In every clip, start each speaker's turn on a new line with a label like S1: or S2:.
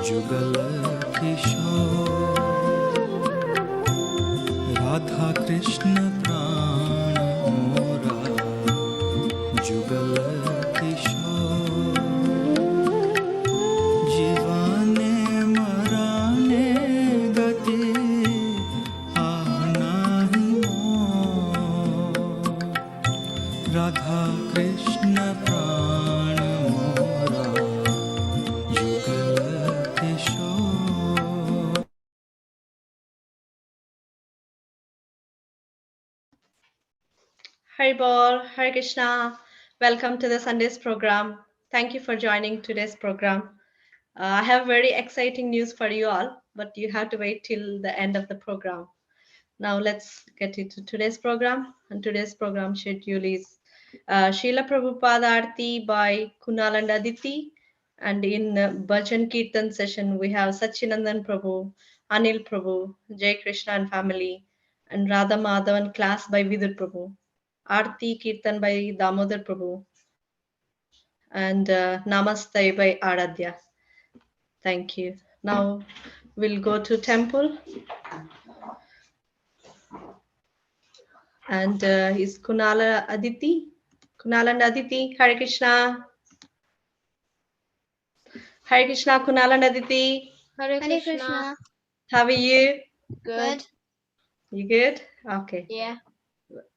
S1: जुगल किशोर राधा कृष्ण प्राण मोरा जुगल किशोर जीवाने मराने गति नाही मोर राधा कृष्ण प्राण मोरा Jugal Kishore.
S2: Hari Bol, Hare Krishna. Welcome to the Sunday's program. Thank you for joining today's program. I have very exciting news for you all, but you have to wait till the end of the program. Now let's get into today's program. And today's program schedule is Srila Prabhupada Aarti by Kunal and Aditi. And in Bhajan Kirtan session, we have Sachinandan Prabhu, Anil Prabhu, Jai Krishna and family, and Radha Madhavan class by Vidur Prabhu. Aarti Kirtan by Damodar Prabhu, and Namaste by Aradhya. Thank you. Now we'll go to temple. And is Kunala Aditi? Kunal and Aditi, Hare Krishna. Hare Krishna, Kunal and Aditi.
S3: Hare Krishna.
S2: How are you?
S3: Good.
S2: You good? Okay.
S3: Yeah.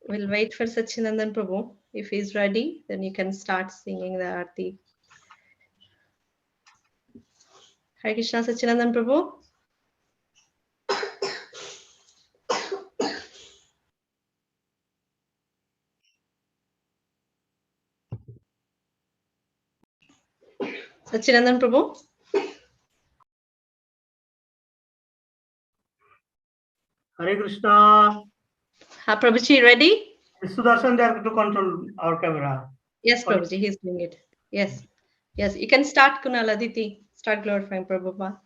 S2: We'll wait for Sachinandan Prabhu. If he's ready, then you can start singing the Aarti. Hare Krishna, Sachinandan Prabhu. Sachinandan Prabhu.
S4: Hare Krishna.
S2: Prabhuji, ready?
S4: Is Sudarshan there to control our camera?
S2: Yes, Prabhuji, he's doing it. Yes. Yes, you can start, Kunal Aditi. Start glorifying Prabhupada.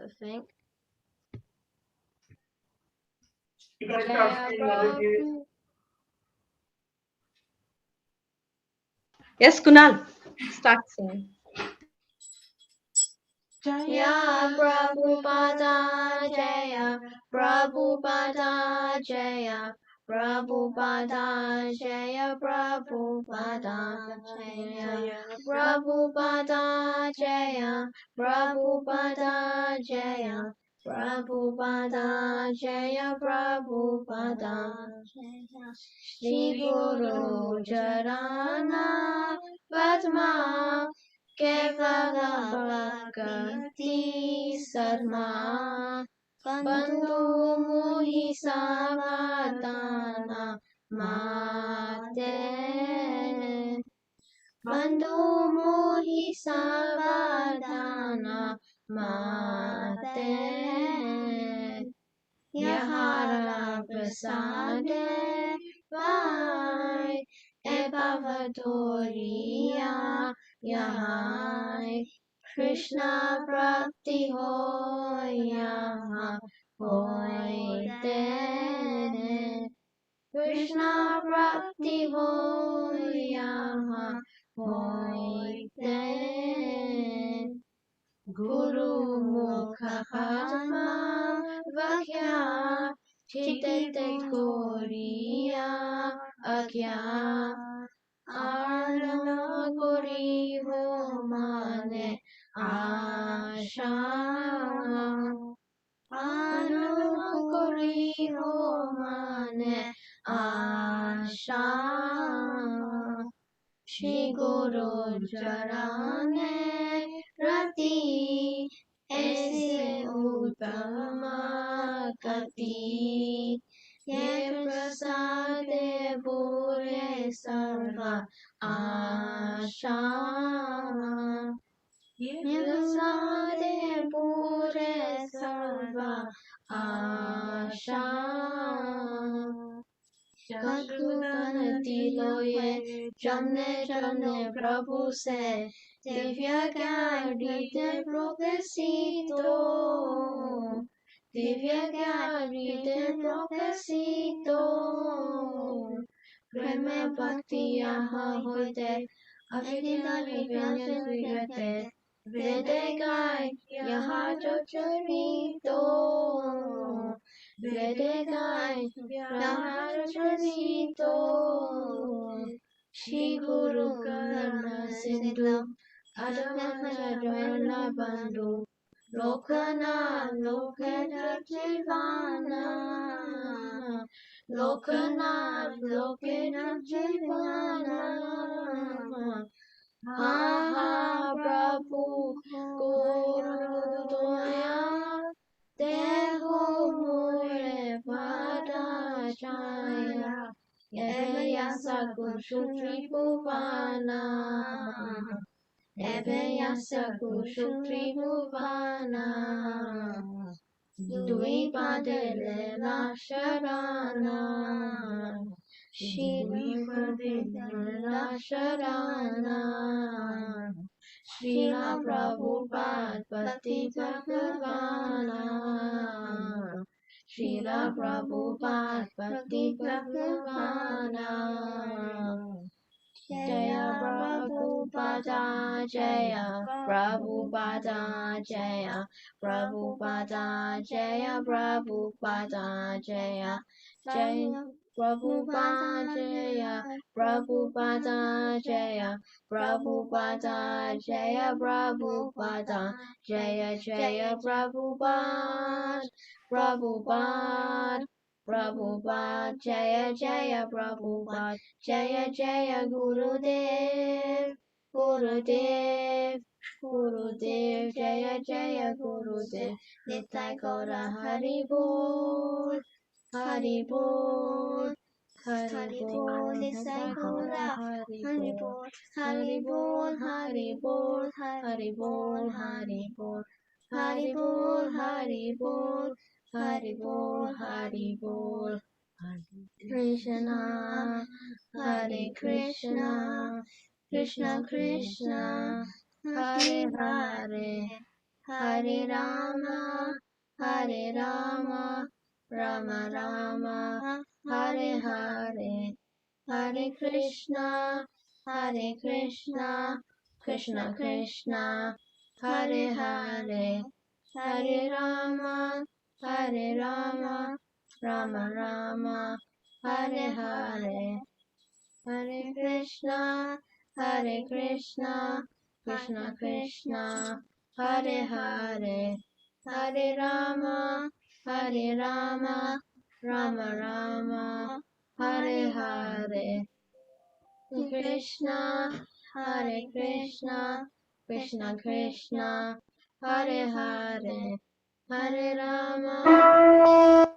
S3: I think.
S4: You can start singing, Aditi.
S2: Yes, Kunal, start singing.
S3: Jaya Prabhupada Jaya Prabhupada Jaya Prabhupada Jaya Prabhupada Jaya Prabhupada Jaya Prabhupada Jaya Prabhupada Jaya Prabhupada Jaya Shri Guru Charana Padma Kevala Bhakti Sarma Bandhu Muhi Savadana Mate Bandhu Muhi Savadana Mate Yahara Prasade Vai Ebhavatoriya Yahai Krishna Prapti Hoya Hoite Krishna Prapti Hoya Hoite Guru Mukha Padma Vakya Chitete Koriya Akya Arana Kori Ho Mane Asha Arana Kori Ho Mane Asha Shri Guru Charane Rati Aise Uttama Kati Ye प्रसादे पूरे सर्व आशा प्रसादे पूरे सर्व आशा चक्षुगणति लोये जमने जमने प्रभु से दिव्य ज्ञान हृदय प्रकाशितो दिव्य ज्ञान हृदय प्रकाशितो प्रेम भक्ति यहाँ होते अभिनव व्यंजन विरते वेदे गाय यहाँ जो चरितो वेदे गाय यहाँ जो चरितो श्री गुरु करुणा सिंधु अधर्म बंधु लोकनाथ लोकनाथ जीवाना लोकनाथ लोकनाथ जीवाना हा हा प्रभु गुरु दया देहो मोरे पादा छाया एवे यासा कुशुत्री भुवाना एवे यासा कुशुत्री भुवाना द्विपादे लेला शराना श्रीपादे लेला शराना श्रीला प्रभुपाद पति भगवाना श्रीला प्रभुपाद पति भगवाना जय प्रभुपादा जय प्रभुपादा जय प्रभुपादा जय प्रभुपादा जय जय प्रभुपादा जय प्रभुपादा जय प्रभुपादा जय प्रभुपादा जय जय प्रभुपाद प्रभुपाद प्रभुपाद जय जय प्रभुपाद जय जय गुरुदेव गुरुदेव गुरुदेव जय जय गुरुदेव निताय गौर हरि बोल हरि बोल हरि बोल निताय गौर हरि बोल हरि बोल हरि बोल हरि बोल हरि बोल हरि बोल हरि बोल हरि बोल हरि बोल Krishna Hare Krishna Krishna Krishna Hare Hare Hare Rama Hare Rama Rama Rama Hare Hare Hare Krishna Hare Krishna Krishna Krishna Hare Hare Hare Rama Hare Rama Rama Rama Hare Hare Hare Krishna Hare Krishna Krishna Krishna Hare Hare Hare Rama Hare Rama Rama Rama Hare Hare Krishna Hare Krishna Krishna Krishna Hare Hare Hare Rama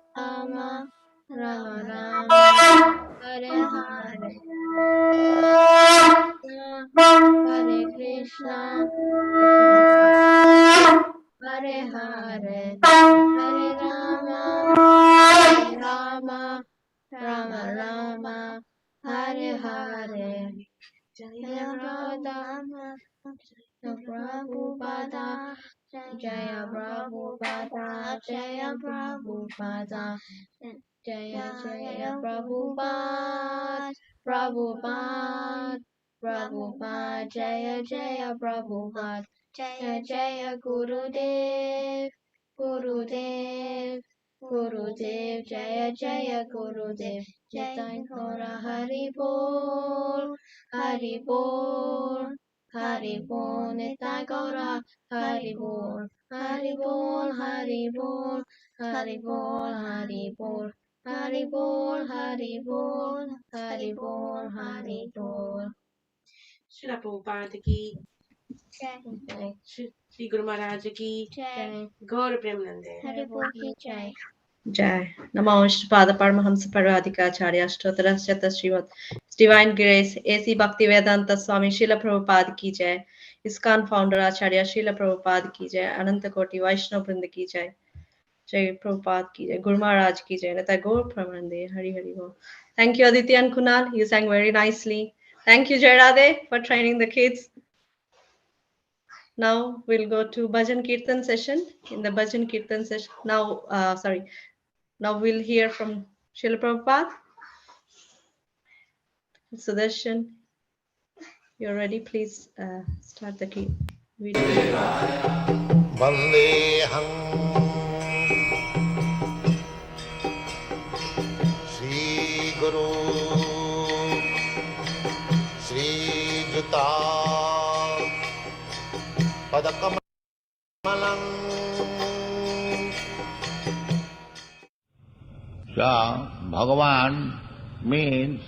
S3: Rama Rama Rama Hare Hare Hare Krishna Hare Hare Hare Rama Rama Rama Rama Hare Hare Jaya Prabhupada Jaya Prabhupada Jaya Prabhupada Jaya Jaya Prabhupada Prabhupada Prabhupada Jaya Jaya Prabhupada Jaya Jaya Gurudev Gurudev Gurudev Jaya Jaya Gurudev Jai Gaura Hari Bol Hari Bol Hari Bol Nitai Gaura Hari Bol Hari Bol Hari Bol Hari Bol Hari Bol Hari Bol Hari Bol Hari Bol Hari Bol
S5: Srila Prabhupada की
S3: जय
S5: श्री गुरु महाराज की
S3: जय
S5: गौर प्रेमानंद
S3: हरि बोल की जय
S2: Jai. Namo Ishtapada Paramahamsa Paradikacharya Ashtottara Shata Srimad Divine Grace A.C. Bhaktivedanta Swami Srila Prabhupada ki jai. Iskcon founder Acharya Srila Prabhupada ki jai. Ananta Koti Vaishnav Vrinda ki jai. Jai Prabhupada ki jai. Guru Maharaj ki jai. Nata Gaur Pramanande. Hari Hari Bol. Thank you Aditya and Kunal. You sang very nicely. Thank you Jai Radhe for training the kids. Now we'll go to Bhajan Kirtan session. In the Bhajan Kirtan session, now we'll hear from Srila Prabhupada. Sudarshan, you're ready. Please start the video.
S6: Vandeham Shri Guru Shri Juta Padakamalam. So, Bhagavan means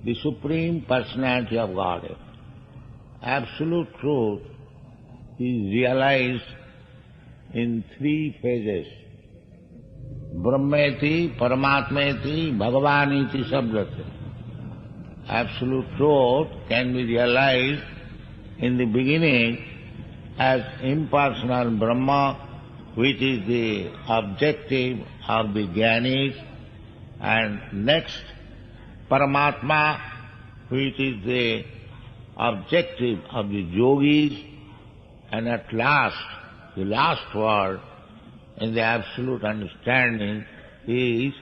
S6: the Supreme Personality of Godhead. Absolute truth is realized in three phases. Brahmeti, Paramatmeti, Bhagavaniti Sabdate. Absolute truth can be realized in the beginning as impersonal Brahma, which is the objective of the Jnanis, and next Paramatma, which is the objective of the Yogis, and at last, the last word in the absolute understanding is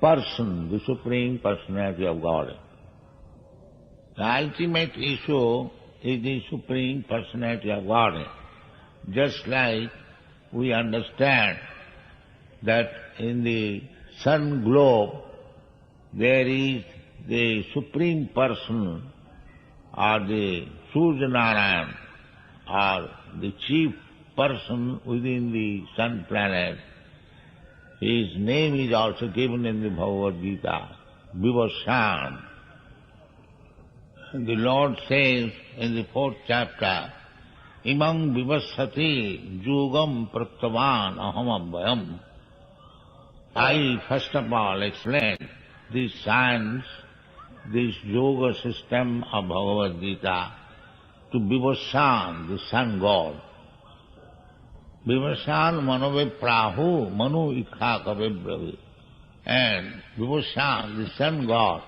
S6: person, the Supreme Personality of God. The ultimate issue is the Supreme Personality of God. Just like we understand that in the sun globe there is the Supreme Person or the Suryanarayan or the chief person within the sun planet. His name is also given in the Bhagavad Gita, Vivashan. The Lord says in the 4th chapter, Imam Vivasati Yugam Praktavan Aham Abhayam. I first of all explain this science, this yoga system of Bhagavad Gita to Vivashan, the sun god. Vivashan Manove Prahu Manu Ikha Kave Bravi. And Vivashan, the sun god,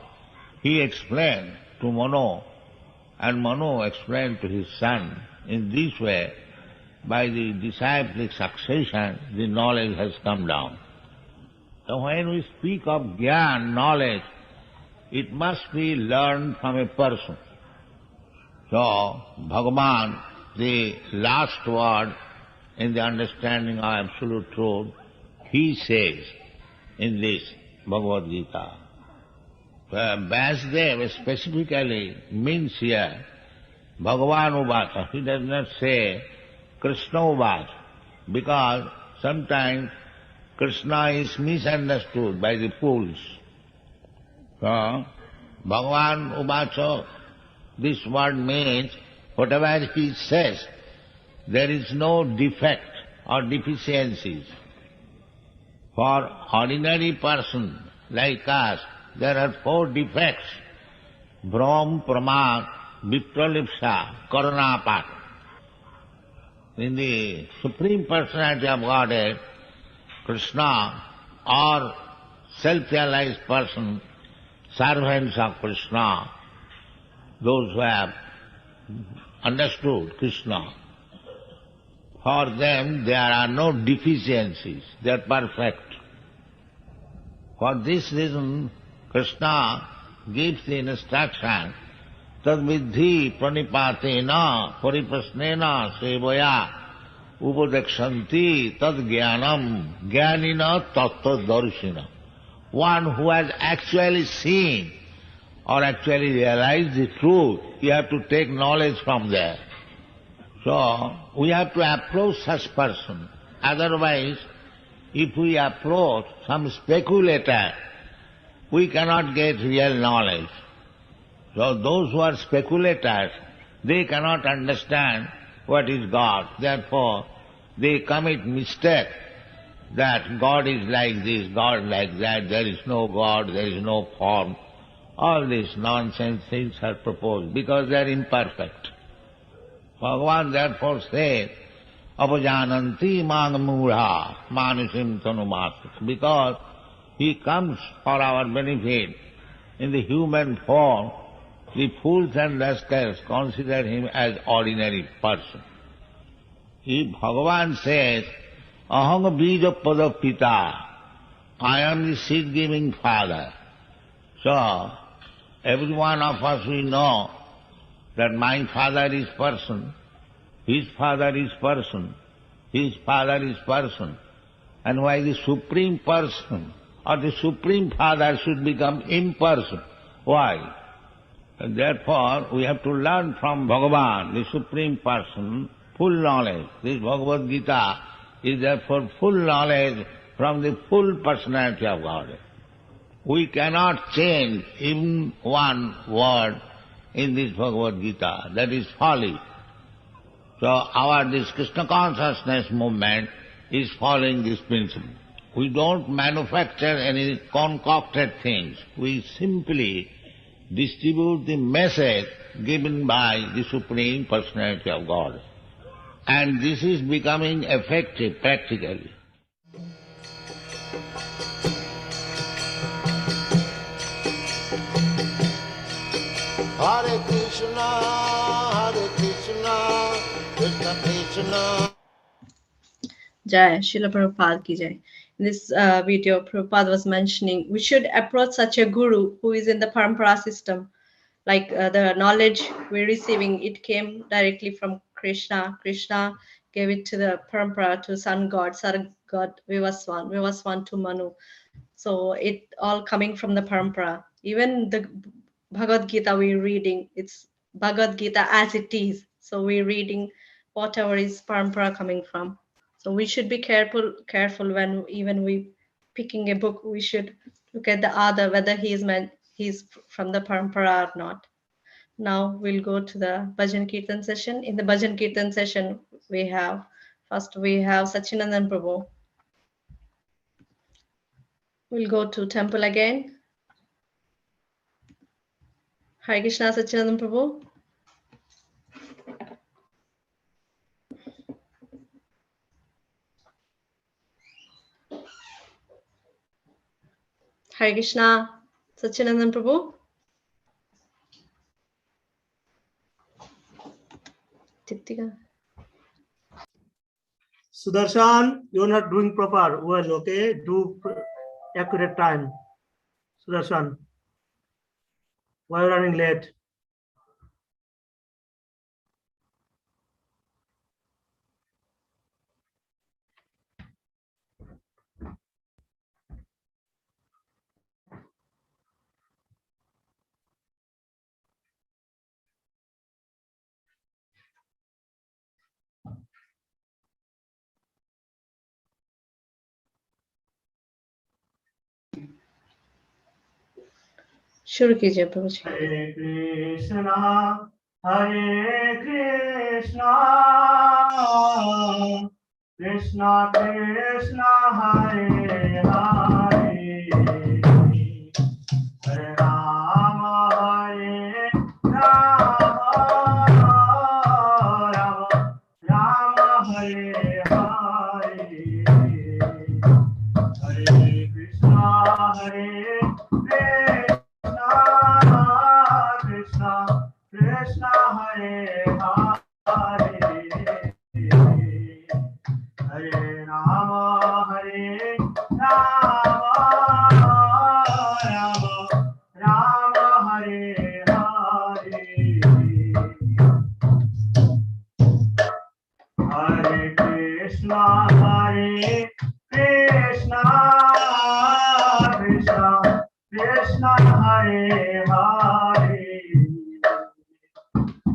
S6: he explained to Manu, and Manu explained to his son. In this way, by the disciplic succession, the knowledge has come down. So when we speak of Gyan, knowledge, it must be learned from a person. So, Bhagavan, the last word in the understanding of absolute truth, he says in this Bhagavad Gita. Vasudev specifically means here Bhagavan Uvacha. He does not say Krishna Uvacha, because sometimes Krishna is misunderstood by the fools. So, Bhagavan Uvacha, this word means whatever he says, there is no defect or deficiencies. For ordinary person like us, there are 4 defects: Brahm, Pramad, Vipralipsa, Karanapat. In the Supreme Personality of Godhead, Krishna, or self-realized person, servants of Krishna, those who have understood Krishna, for them there are no deficiencies, they are perfect. For this reason, Krishna gives the instruction, Tadvidhi pranipatena pariprasnena sevaya upadekshanti tad jnanam jnanina tattva darshina. One who has actually seen or actually realized the truth, you have to take knowledge from there. So, we have to approach such person. Otherwise, if we approach some speculator, we cannot get real knowledge. So those who are speculators, they cannot understand what is God. Therefore, they commit mistake that God is like this, God like that, there is no God, there is no form. All these nonsense things are proposed because they are imperfect. Bhagavan therefore says, Apajananti mangamura manusim tanumat, because he comes for our benefit in the human form. The fools and rascals consider him as ordinary person. If Bhagavan says, Aham bija pada pita, I am the seed-giving father. So, every one of us we know that my father is person, his father is person, his father is person. And why the Supreme Person or the Supreme Father should become imperson? Why? And therefore, we have to learn from Bhagavan, the Supreme Person, full knowledge. This Bhagavad Gita is therefore full knowledge from the full personality of God. We cannot change even one word in this Bhagavad Gita. That is folly. So this Krishna consciousness movement is following this principle. We don't manufacture any concocted things. We simply distribute the message given by the Supreme Personality of God. And this is becoming effective practically.
S7: Hare Krishna, Krishna Krishna.
S2: Jai, Srila Prabhupada ki jai. In this video, Prabhupada was mentioning we should approach such a guru who is in the parampara system. Like the knowledge we're receiving, it came directly from Krishna. Krishna gave it to the parampara, to Sun God, Sun God Vivaswan to Manu. So it all coming from the parampara. Even the Bhagavad Gita we're reading, it's Bhagavad Gita as it is. So we're reading whatever is parampara coming from. So we should be careful when even we picking a book. We should look at the author, whether he's from the parampara or not. Now we'll go to the Bhajan Kirtan session. In the Bhajan Kirtan session, we have Sachinandan Prabhu. We'll go to temple again. Hare Krishna, Sachinandan Prabhu. Hare Krishna, Sachinandan Prabhu. Tiptika.
S4: Sudarshan, you're not doing proper well, okay? Do accurate time. Sudarshan, why are you running late?
S2: शुरू कीजिए प्रभु जी.
S4: Hare Krishna, Hare Krishna, Krishna Krishna, Hare Hare, Hare Rama, Hare Rama, Rama Rama, Hare Hare, Hare Krishna, Hare Krishna, Krishna Krishna, Hare Hare, Hare Rama, Hare Rama, Rama Rama, Hare Hare, Hare Krishna, Hare Krishna, Krishna Krishna, Hare Hare,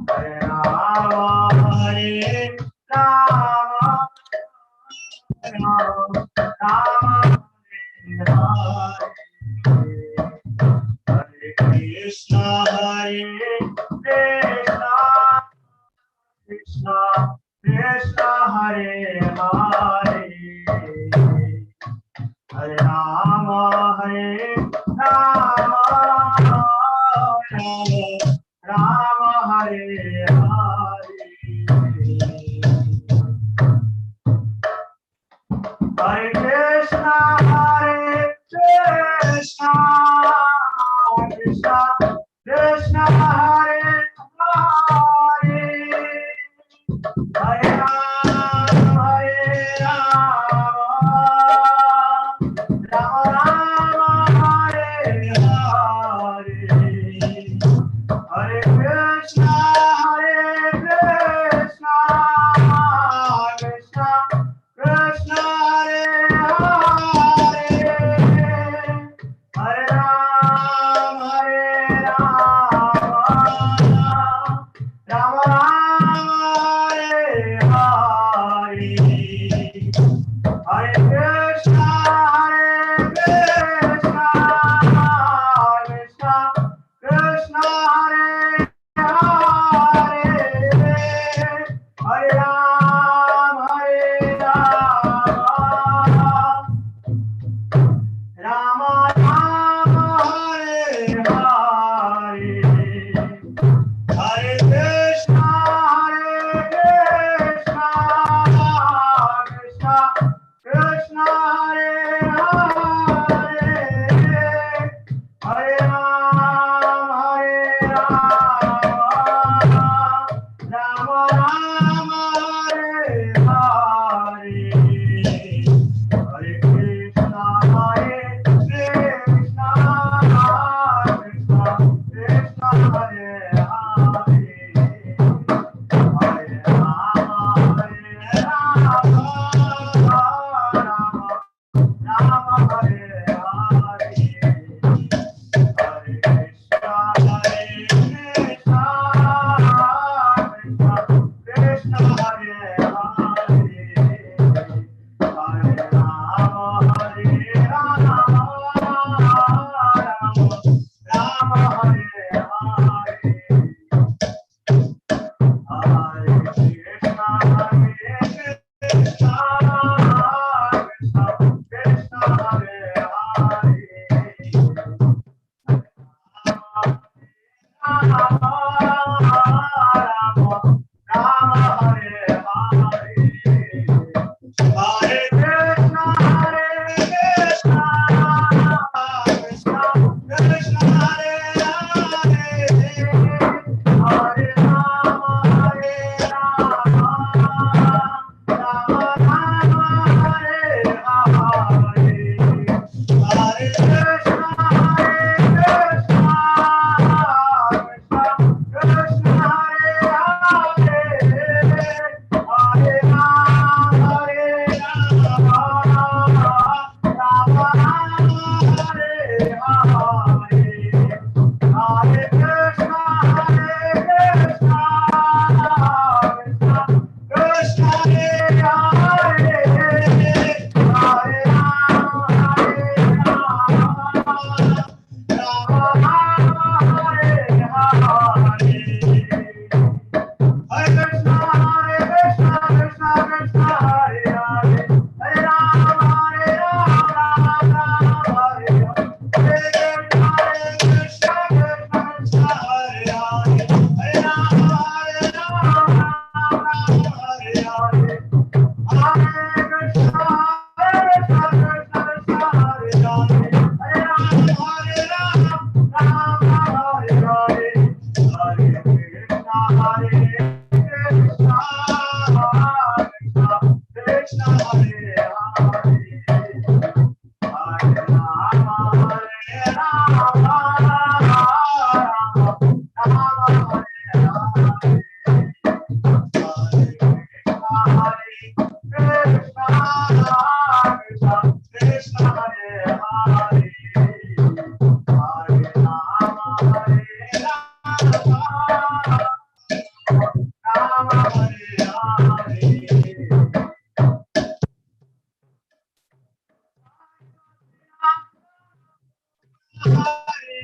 S4: Hare Rama, Hare Rama, Rama Rama, Hare Hare, Hare Krishna, Hare Krishna, Krishna Krishna, Hare Hare, Hare Rama, Hare Rama, Rama Hare Hare. Hare Krishna, Krishna Krishna, Hare Hare, Hare Rama, Rama Rama, Hare Hare. Hare Krishna, Krishna Krishna, Hare Hare, Hare Rama, Rama Rama, Hare Hare. Hare Krishna, Krishna Krishna, Hare Hare, Hare Rama, Rama Rama, Hare Hare. Hare Krishna, Krishna Krishna, Hare Hare, Hare Rama, Rama Rama, Hare Hare. Hare Krishna, Krishna Krishna, Hare Hare. Hare Rama, Rama Hare Hare. Hare Krishna, Krishna Krishna, Hare Hare. Hare Rama, Rama Hare Hare. Hare Krishna, Krishna Krishna, Hare Hare. Rama Hare Hare. Hare Krishna, Krishna Krishna, Hare Hare. Hare Rama, Rama Rama, Hare Hare. Hare Krishna, Krishna Krishna, Hare Hare. Hare Rama, Rama Rama, Hare Hare. Hare Krishna, Krishna Krishna, Hare Hare. Hare Rama, Rama Rama, Hare Hare. Hare Krishna, Krishna Krishna, Hare Hare. Hare Rama, Rama Hare Hare. Hare Krishna, Krishna Hare Hare. Hare Rama, Hare Hare. Hare Krishna, Krishna Hare Hare. Hare Rama, Rama Hare Hare. Hare Krishna, Krishna Krishna, Hare Hare. Hare Rama, Rama Hare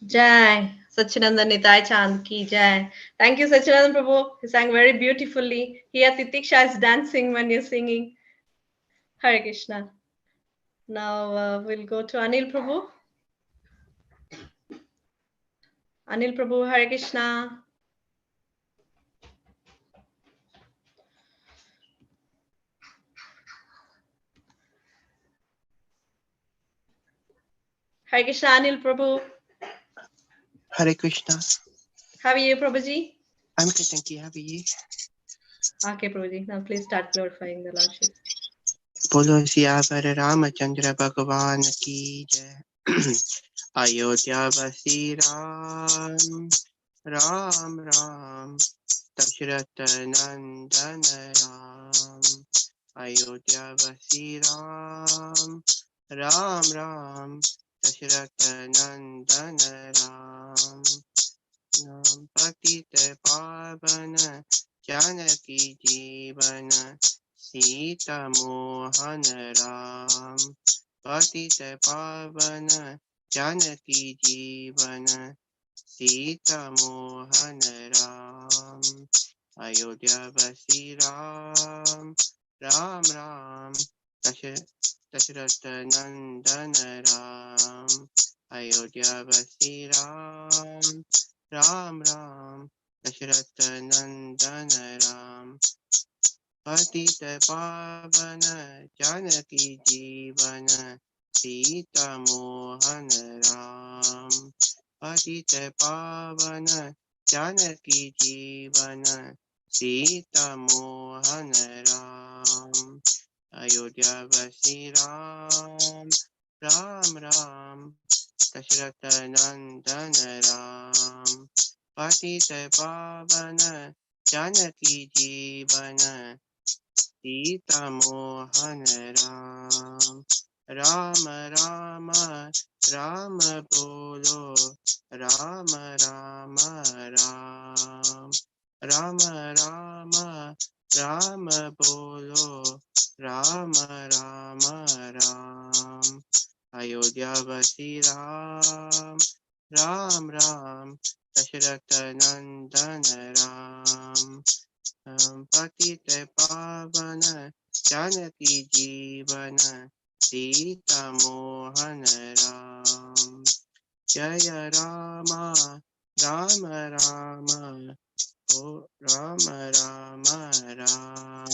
S2: Jai Sachinandan Nitai Chand ki Jai. Thank you, Sachinandan Prabhu. You sang very beautifully. Here, Titiksha is dancing when you're singing. Hare Krishna. Now we'll go to Anil Prabhu. Anil Prabhu, Hare Krishna. Hare Krishna, Anil Prabhu.
S8: Hare Krishna.
S2: How are you, Prabhuji?
S8: I'm good, thank you. How are you?
S2: Okay, Prabhuji. Now please start glorifying the Lordship.
S8: Bolo Siyavar Ramachandra Bhagavan ki jai. Ayodhya Vasi Ram, Ram Ram, Dasharatha Nandana Ram. Ayodhya Vasi Ram, Ram Ram, Dasharatha Nandana Ram. Nam Patita Pavana Janaki Jivana Sita Mohana Ram Patita Pavana Janaki Jivana Sita Mohana Ram Ayodhya Vasi Ram Ram Ram Dasharatha Nandana Ram Ayodhya Vasi Ram Ram Ram Dasharatha Nandana Ram Patita Pavana Janaki Jivana Sita Mohana Ram Patita Pavana Janaki Jivana Sita Mohana Ram Ayodhya Vasi Ram Ram Ram Dasharatha Nandana Ram Patita Pavana Janaki Jivana Sita Mohana Ram Rama Rama Rama Bolo Rama Rama Ram Rama Rama Rama Bolo Rama Rama Ram Ayodhya Vasi Ram Ram Ram Dasharatha Nandana Ram Patita Pavana Janaki Jivana Sita Mohana Ram Jaya Rama Rama Rama O Rama Rama Ram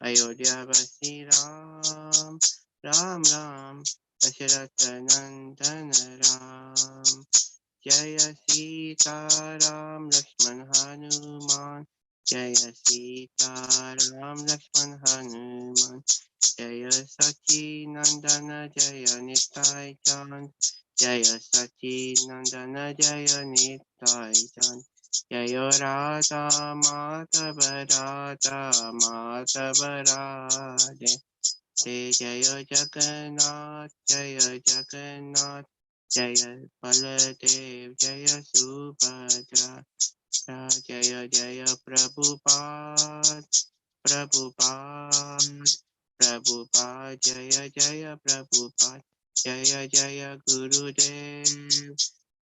S8: Ayodhya Vasi Ram Ram Ram Dasharatha Nandana Ram Jaya Sita Ram Lakshman Hanuman Jaya Sita Ram Lakshman Hanuman Jaya Sachi Nandana Jaya Nitai Chan Jaya Sachi Nandana Jaya Nitai Chan Jaya Radha Madhava Radha Madhava Radhe Jaya Jagannath Jaya Jagannath Jaya Baladev Jaya Subhadra Jaya Jaya Prabhupada, Prabhupada, Prabhupada, Jaya Jaya Prabhupada, Jaya Jaya Gurudev,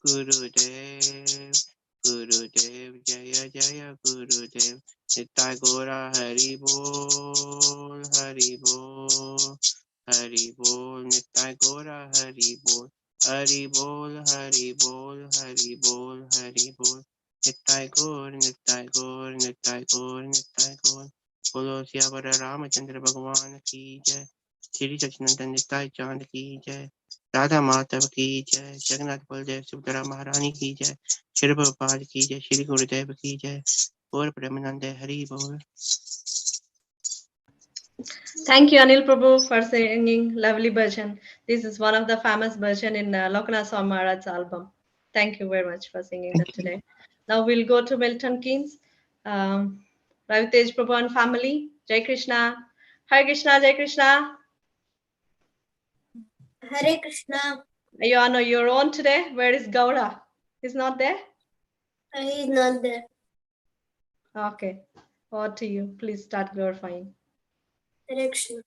S8: Gurudev, Gurudev, Jaya Jaya Gurudev, Nitai Gora Hari Bol, Hari Bol, Hari Bol, Nitai Gora Hari Bol, Hari Bol, Hari Bol, Hari Bol, Hari Bol. Nittai Gaur, Nittai Gaur, Nittai Gaur, Nittai Gaur. बोलो सियावर रामचंद्र भगवान की जय। श्री सच्चिदानंद निताय चांद की जय। राधा माधव की जय। जगन्नाथ बलदेव सुभद्रा महारानी की जय। श्री प्रभुपाद की जय। श्री गुरुदेव की जय। और प्रेमानंद हरि बोल।
S2: Thank you, Anil Prabhu, for singing lovely bhajan. This is one of the famous bhajan in Lokanath Swami Maharaj's album. Thank you very much for singing that today. Now we'll go to Milton Keynes. Ravitej Prabhu and family. Jai Krishna. Hare Krishna, Jai Krishna.
S3: Hare Krishna.
S2: Are you on your own today? Where is Gaura? He's not there?
S3: He is not there.
S2: Okay. Over to you. Please start glorifying.
S3: Hare Krishna.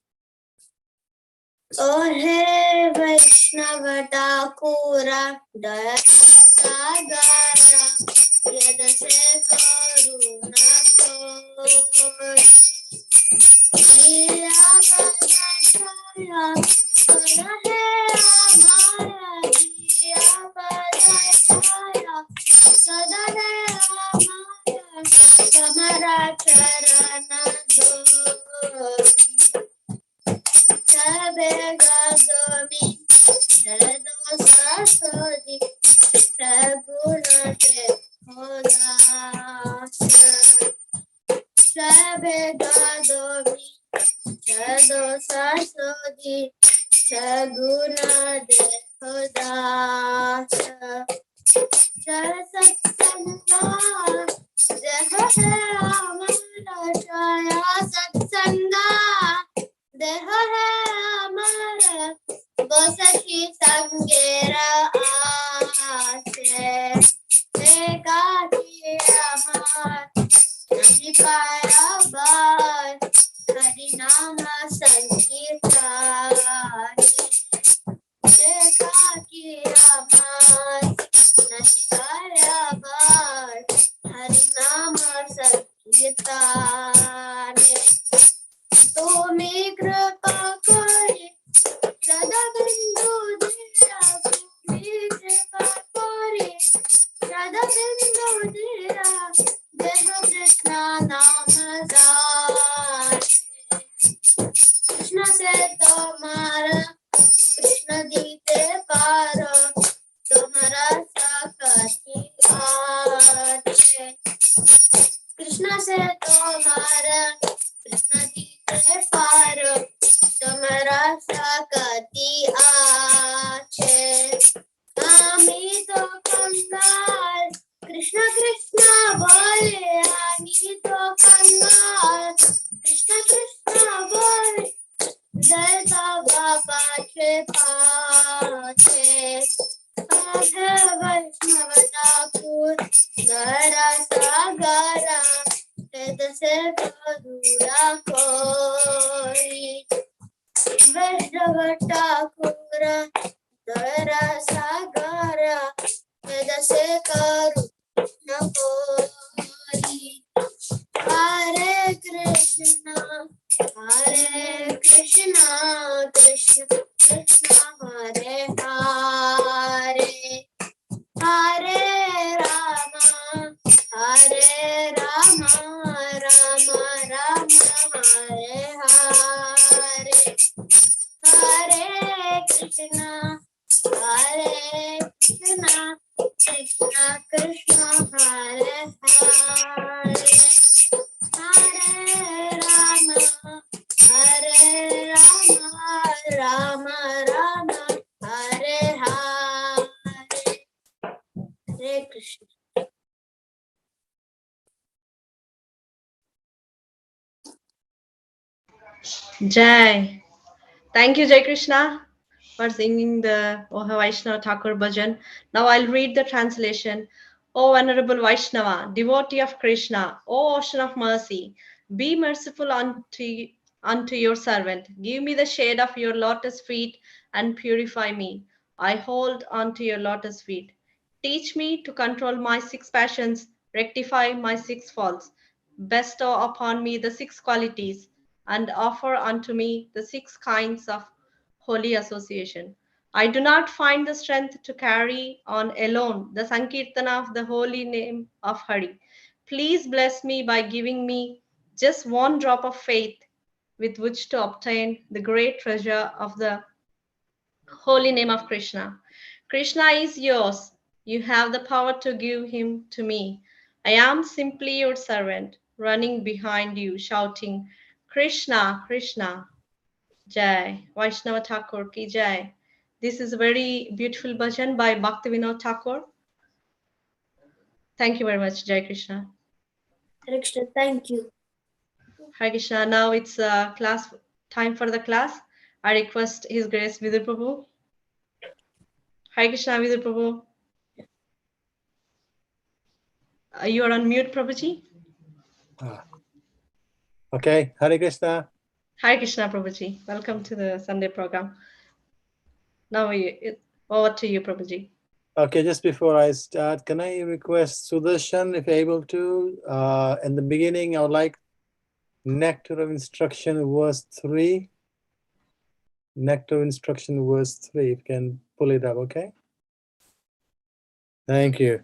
S3: O Hare Vaishnava Thakura Daya Sagara Yada Se Karuna Koi Leela Padachaya Kara Hai Amara Leela Padachaya Sada Hai Amara Kamara Charana Doi Sabe Gadomi Shado Sasodi Saguna Te Hoda Sabe Gadomi Shado Sasodi Saguna Te Hoda Satsanga Deha Amara Jaya Satsanga Deha Amara Bosaki Sangera Ase Ekati Amar Nahi Parabar Harinama Sankirtane Ekati Amar Nahi Parabar Harinama Sankirtane Tumi Kripa Kare Sada Bindu Dira Tumi Kripa Kare Sada Bindu Dira Deha Krishna Nama Jane Krishna se tomara Krishna dite paro Tomara sakati aache Krishna se tomara Krishna dite paro Tomara sakati aache Ami to kangal Krishna Krishna bole Ami to kangal Krishna Krishna bole Jai Baba Pache Pache Adhe Vaishnava Thakur Gara Sagara Ved Se Kadura Koi Vaishnava Thakur Gara Sagara Ved Se Kadura Koi Hare Krishna Hare Krishna, Krishna Krishna, Hare Hare, Hare Rama, Hare Rama, Rama Rama, Hare Hare, Hare Krishna, Hare Krishna, Krishna Krishna, Hare Hare. Hare Rama, Hare Rama, Rama Rama, Hare Hare. Hare Krishna.
S2: Jai. Thank you, Jai Krishna, for singing the Oha Vaishnava Thakur bhajan. Now I'll read the translation. O Venerable Vaishnava, devotee of Krishna, O Ocean of Mercy, be merciful unto your servant. Give me the shade of your lotus feet and purify me. I hold onto your lotus feet. Teach me to control my six passions, rectify my six faults, bestow upon me the six qualities, and offer unto me the six kinds of holy association. I do not find the strength to carry on alone the Sankirtana of the holy name of Hari. Please bless me by giving me just one drop of faith with which to obtain the great treasure of the holy name of Krishna. Krishna is yours. You have the power to give him to me. I am simply your servant, running behind you, shouting, Krishna, Krishna. Jai, Vaishnava Thakur ki Jai. This is a very beautiful bhajan by Bhaktivinoda Thakur. Thank you very much, Jai Krishna.
S3: Hare Krishna, thank you.
S2: Hare Krishna. Now it's class time for the class. I request His Grace Vidur Prabhu. Hare Krishna, Vidur Prabhu. You are on mute, Prabhuji.
S9: Okay, Hare Krishna.
S2: Hare Krishna, Prabhuji. Welcome to the Sunday program. Now over to you, Prabhuji.
S9: Okay, just before I start, can I request Sudarshan, if you're able to, in the beginning, I would like Nectar of Instruction, verse 3. Nectar of Instruction, verse 3. If you can pull it up, okay? Thank you.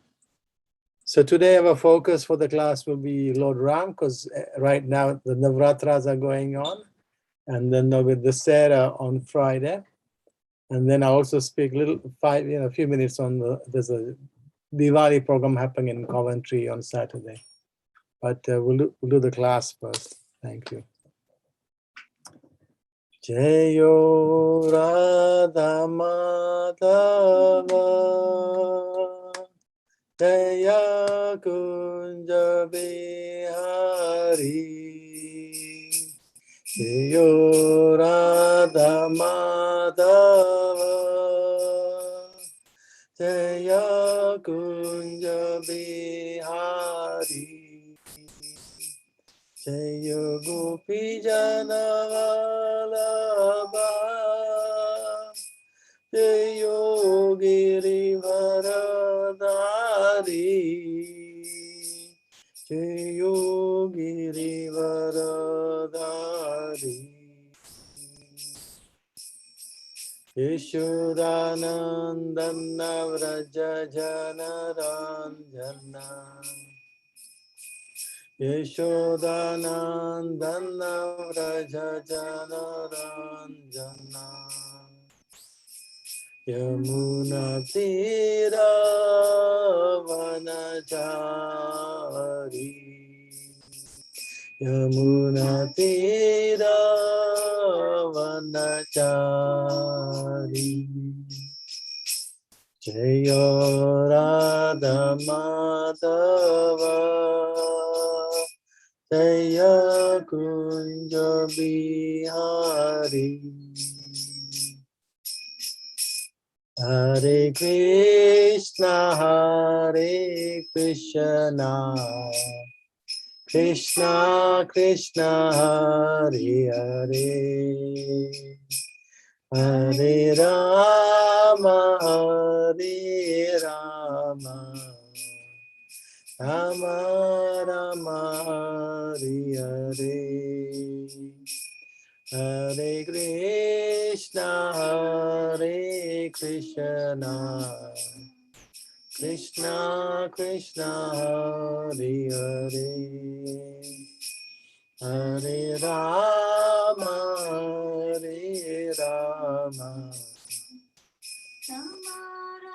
S9: So today our focus for the class will be Lord Ram, because right now the Navratras are going on, and then with the Sera on Friday. And then I'll also speak a few minutes on there's a Diwali program happening in Coventry on Saturday. But we'll do the class first. Thank you. Jayo Radha Madhava Jaya Kunja Bihari Jayo Radha Madhava Jaya Kunja Bihari Jaya Gopi Jana Vallabha Jayo Girivaradari Jayo Girivaradari Yeshodanandana Vraja Janaranjana Yeshodanandana Vraja Janaranjana Yamuna Tira Vanachari Yamuna Tira Vanachari Jaya Radha Madhava Jaya Kunja Bihari Hare Krishna Krishna Krishna Hare Hare Hare Rama Rama Rama Hare Hare Hare Krishna Krishna Krishna Hare Hare Hare Rama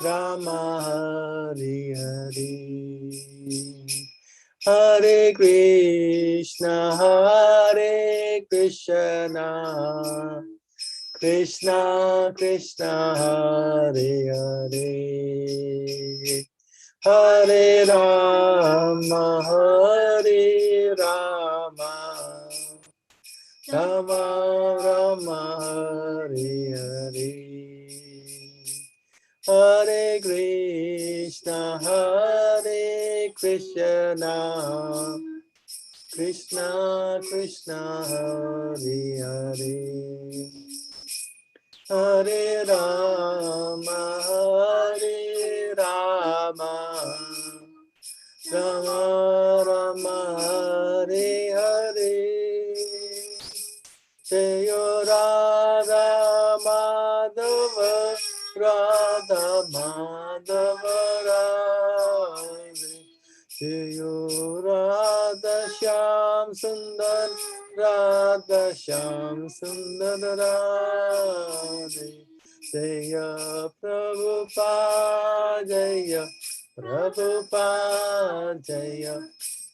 S9: Rama Hare Hare Hare Krishna Krishna Krishna Hare Hare Hare Rama Rama Rama Hare Hare Hare Krishna Krishna, Krishna Krishna, Hare Hare, Hare Rama, Hare Rama, Rama Rama, Hare Hare. Jayo Radha Madhava, Radha Madhava Radhe. Jayo Radha Shyam Sundar, Radha Shyam Sundar Radhe. Jaya Prabhupada, Jaya Prabhupada, Jaya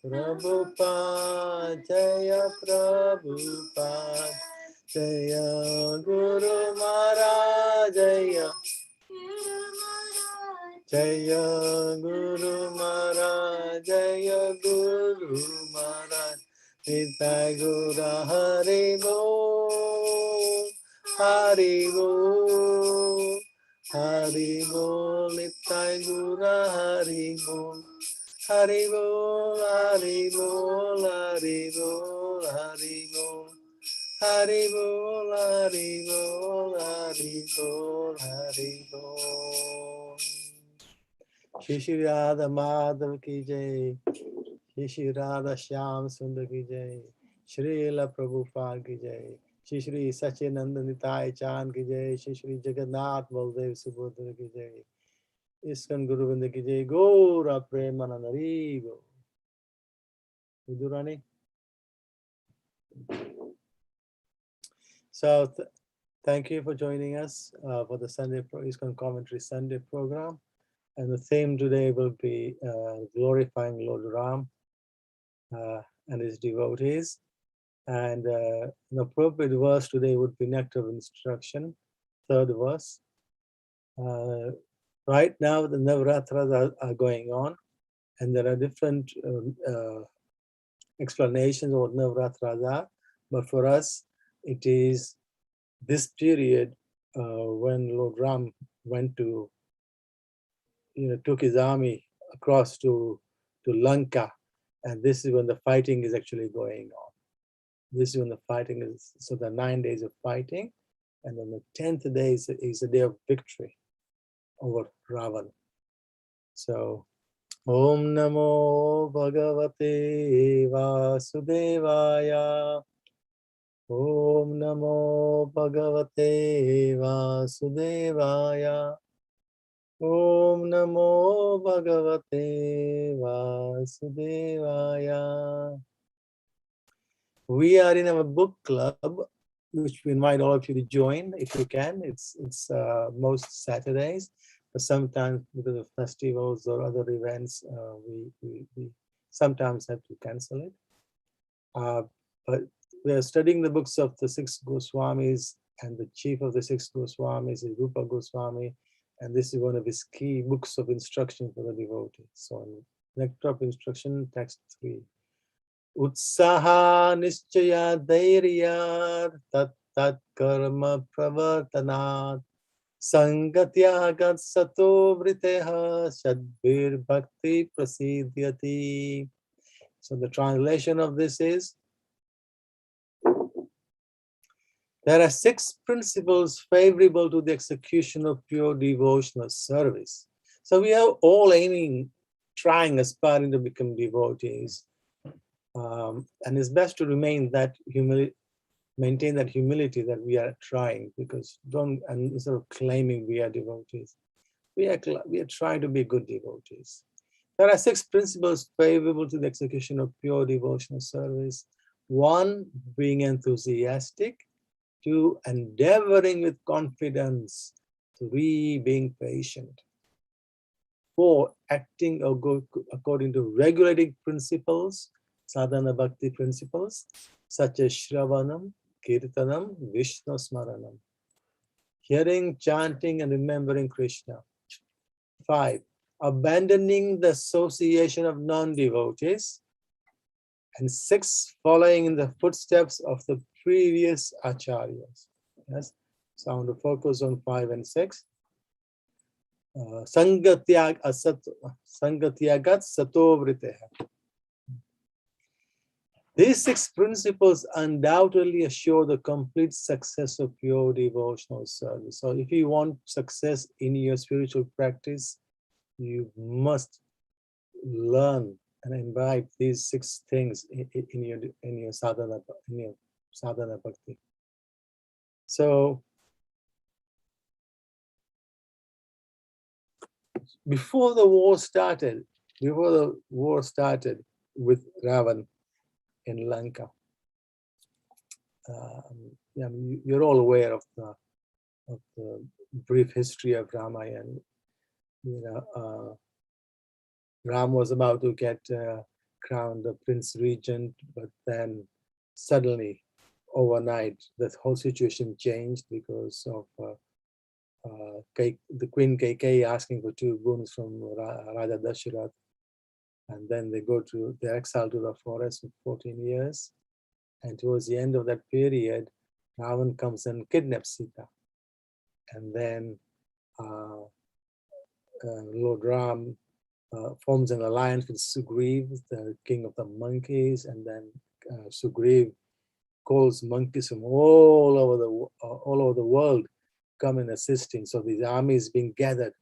S9: Prabhupada, Jaya Prabhupada, Jaya Guru Maharaj, Jaya Jaya Guru Maharaj, Jaya Guru Maharaj, Nitai Gura Hari Bo, Hari Bo, Hari Bo, Nitai Gura Hari Bo. Hari Bol, Hari Bol, Hari Bol, Hari Bol, Hari Bol, Hari Bol, Hari Bol, Hari Bol. Shri Shri Radha Madhav ki jai, Shri Shri Radha Shyam Sundar ki jai, Srila Prabhupada ki jai, Shri Shri Sachidananda Nitai Chand ki jai, Shri Shri Jagannath Baldev Subodhra ki jai, Iskcon Coventry ki jai, Gaura Premanand Hari Go. Vidurani. So thank you for joining us for the Iskcon Coventry Sunday program. And the theme today will be glorifying Lord Ram and his devotees. And an appropriate verse today would be Nectar of Instruction, 3rd verse. Right now, the Navratras are going on, and there are different explanations of what Navratras are. But for us, it is this period when Lord Ram went to, took his army across to Lanka, and this is when the fighting is actually going on. This is when the fighting is, so the 9 days of fighting, and then the 10th day is a day of victory over Ravan. So, Om Namo Bhagavate Vasudevaya. Om Namo Bhagavate Vasudevaya. Om Namo Bhagavate Vasudevaya. We are in our book club, which we invite all of you to join if you can. It's most Saturdays, but sometimes because of festivals or other events, we sometimes have to cancel it. But we are studying the books of the 6 Goswamis, and the chief of the 6 Goswamis is Rupa Goswami, and this is one of his key books of instruction for the devotees. So, Nectar of Instruction, text 3. Utsaha Nischaya Dhairya Tat Tat Karma Pravartanat Sangatyagat Sato Vriteha Shadbir Bhakti Prasidhyati. So the translation of this is, there are 6 principles favorable to the execution of pure devotional service. So we are all aiming, trying, aspiring to become devotees. And it's best to remain that maintain that humility that we are trying, because instead of claiming we are devotees, we are trying to be good devotees. There are 6 principles favorable to the execution of pure devotional service. 1, being enthusiastic. 2, endeavoring with confidence. 3, being patient. 4, acting according to regulating principles, sadhana bhakti principles, such as Shravanam, Kirtanam, Vishnu Smaranam. Hearing, chanting, and remembering Krishna. 5, abandoning the association of non-devotees. And 6, following in the footsteps of the previous acharyas. Yes, so I want to focus on 5 and 6. Sangatyagat sato vriteha. These 6 principles undoubtedly assure the complete success of pure devotional service. So if you want success in your spiritual practice, you must learn and imbibe these 6 things in your sadhana bhakti. So before the war started with Ravan in Lanka, you're all aware of the brief history of Ramayana. Ram was about to get crowned the Prince Regent, but then suddenly, overnight, the whole situation changed because of the Queen Kaikeyi asking for 2 boons from Raja Dasharath, and then they're exiled to the forest for 14 years. And towards the end of that period, Ravan comes and kidnaps Sita. And then Lord Ram forms an alliance with Sugriv, the king of the monkeys, and then Sugriv calls monkeys from all over the world come and assist him. So the army is being gathered,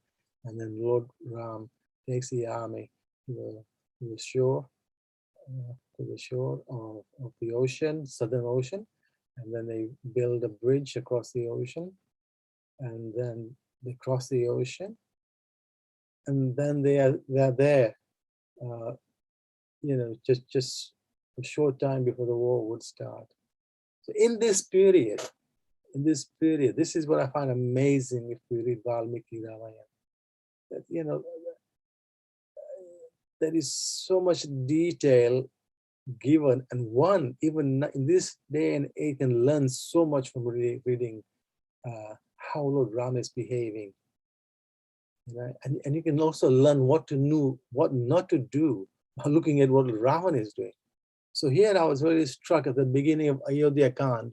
S9: and then Lord Ram takes the army to the shore of the ocean, Southern Ocean, and then they build a bridge across the ocean, and then they cross the ocean, and then they're there, just a short time before the war would start. So in this period, this is what I find amazing if we read Valmiki Ramayana. That there is so much detail given, and one even in this day and age can learn so much from reading how Lord Ram is behaving. And you can also learn what to do, what not to do by looking at what Ravan is doing. So here I was very struck at the beginning of Ayodhya Kand.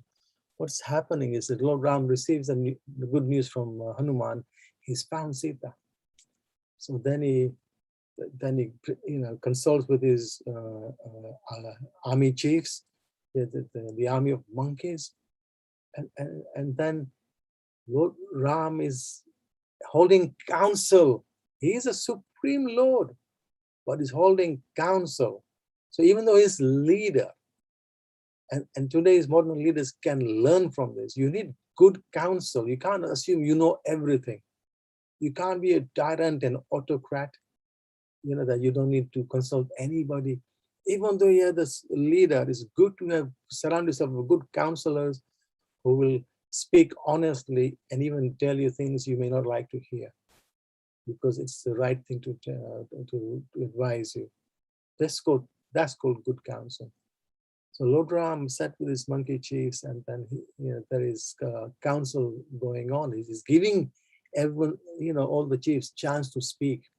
S9: What's happening is that Lord Ram receives the good news from Hanuman. He's found Sita. So then he consults with his army chiefs, the army of monkeys, and then Lord Ram is holding council. He is a supreme Lord, but he's holding council. So even though he's leader, and today's modern leaders can learn from this, you need good counsel. You can't assume you know everything. You can't be a tyrant and autocrat, that you don't need to consult anybody. Even though you're the leader, it's good to surround yourself with good counselors who will speak honestly and even tell you things you may not like to hear, because it's the right thing to advise you. That's called good counsel. So Lord Ram sat with his monkey chiefs, and then there is council going on. He's giving everyone, all the chiefs, chance to speak.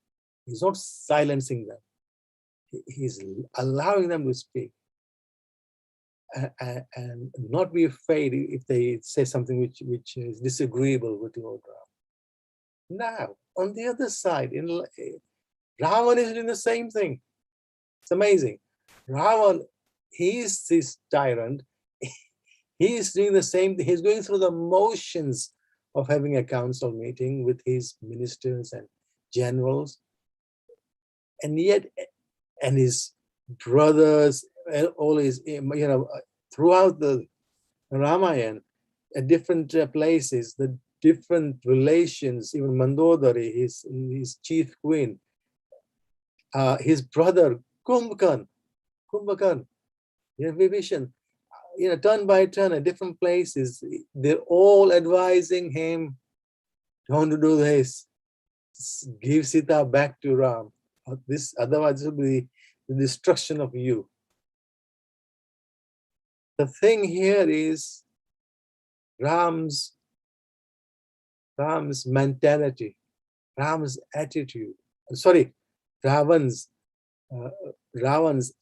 S9: He's not silencing them. He's allowing them to speak, and not be afraid if they say something which is disagreeable with Lord Ram. Now, on the other side, Ravan is doing the same thing. It's amazing. Ravan, he is this tyrant. He is doing the same thing. He's going through the motions of having a council meeting with his ministers and generals, and his brothers, all his, throughout the Ramayana, at different places, the different relations, even Mandodari, his chief queen, his brother Kumbhakarna, Vibhishan, turn by turn at different places, they're all advising him, don't do this, give Sita back to Ram. Otherwise, it will be the destruction of you. The thing here is Ram's mentality, Ram's attitude. Sorry, Ravan's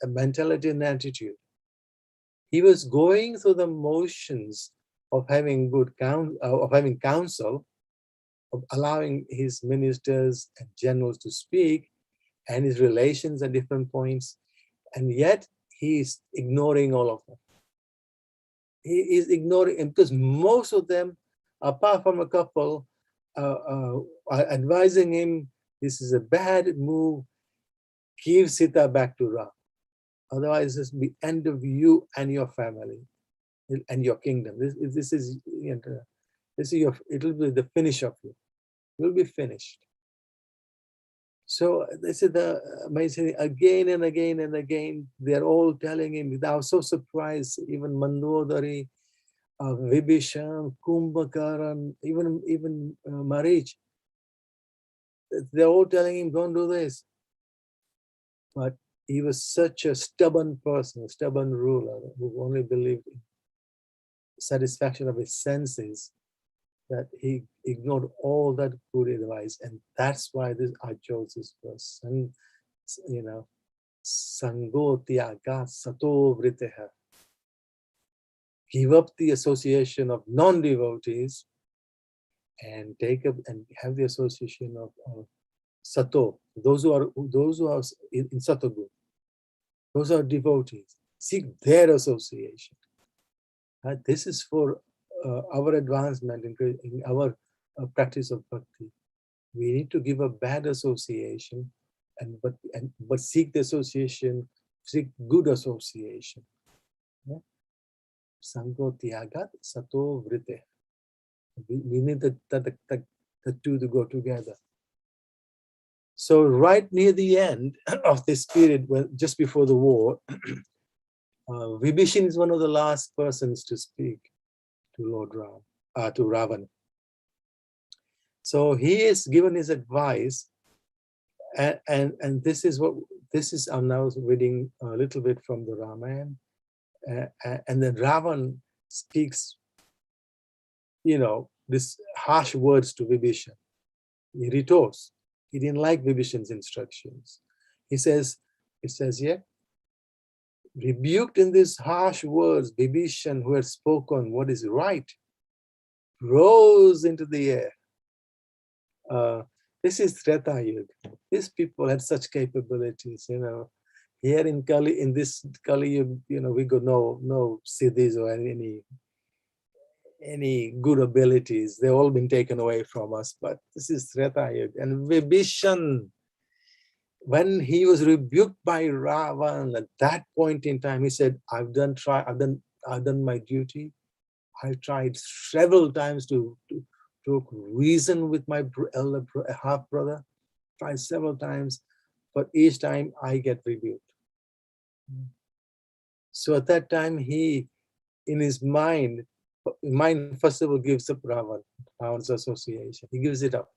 S9: mentality and attitude. He was going through the motions of having counsel, of allowing his ministers and generals to speak, and his relations at different points, and yet he is ignoring all of them. He is ignoring, and because most of them, apart from a couple, are advising him, this is a bad move, give Sita back to Ram. Otherwise, this will be end of you and your family and your kingdom. This is your, it will be the finish of you. You will be finished. So this is the amazing, again and again and again, they're all telling him. I was so surprised, even Mandodari, Vibhishan, Kumbhakaran, even Marich, they're all telling him, don't do this. But he was such a stubborn person, stubborn ruler, who only believed in satisfaction of his senses, that he ignored all that good advice. And that's why I chose this verse. And, you know, Sango Tyaga Sato Vriteha. Give up the association of non-devotees and take up and have the association of Sato, those who are in Satogu. Those are devotees. Seek their association. This is for our advancement in our practice of bhakti. We need to give a bad association, but seek the association, seek good association. Sango Tyagat Sato Vrite. We need the two to go together. So right near the end of this period, just before the war, Vibhishan is one of the last persons to speak to Lord Ram, to Ravan. So he is given his advice, and this is I'm now reading a little bit from the Ramayana, and then Ravan speaks, this harsh words to Vibhishan. He retorts. He didn't like Vibhishan's instructions. He says, rebuked in these harsh words, Vibhishan, who had spoken what is right, rose into the air. This is Treta Yuga. These people had such capabilities, Here in Kali, in this Kali Yuga, we got no siddhis or any good abilities. They've all been taken away from us. But this is Treta Yuga. And Vibhishan, when he was rebuked by Ravan, at that point in time, he said, I've done my duty. I've tried several times to reason with my elder half brother. Tried several times, but each time I get rebuked. So at that time, he, in his mind first of all gives up Ravan's association. He gives it up.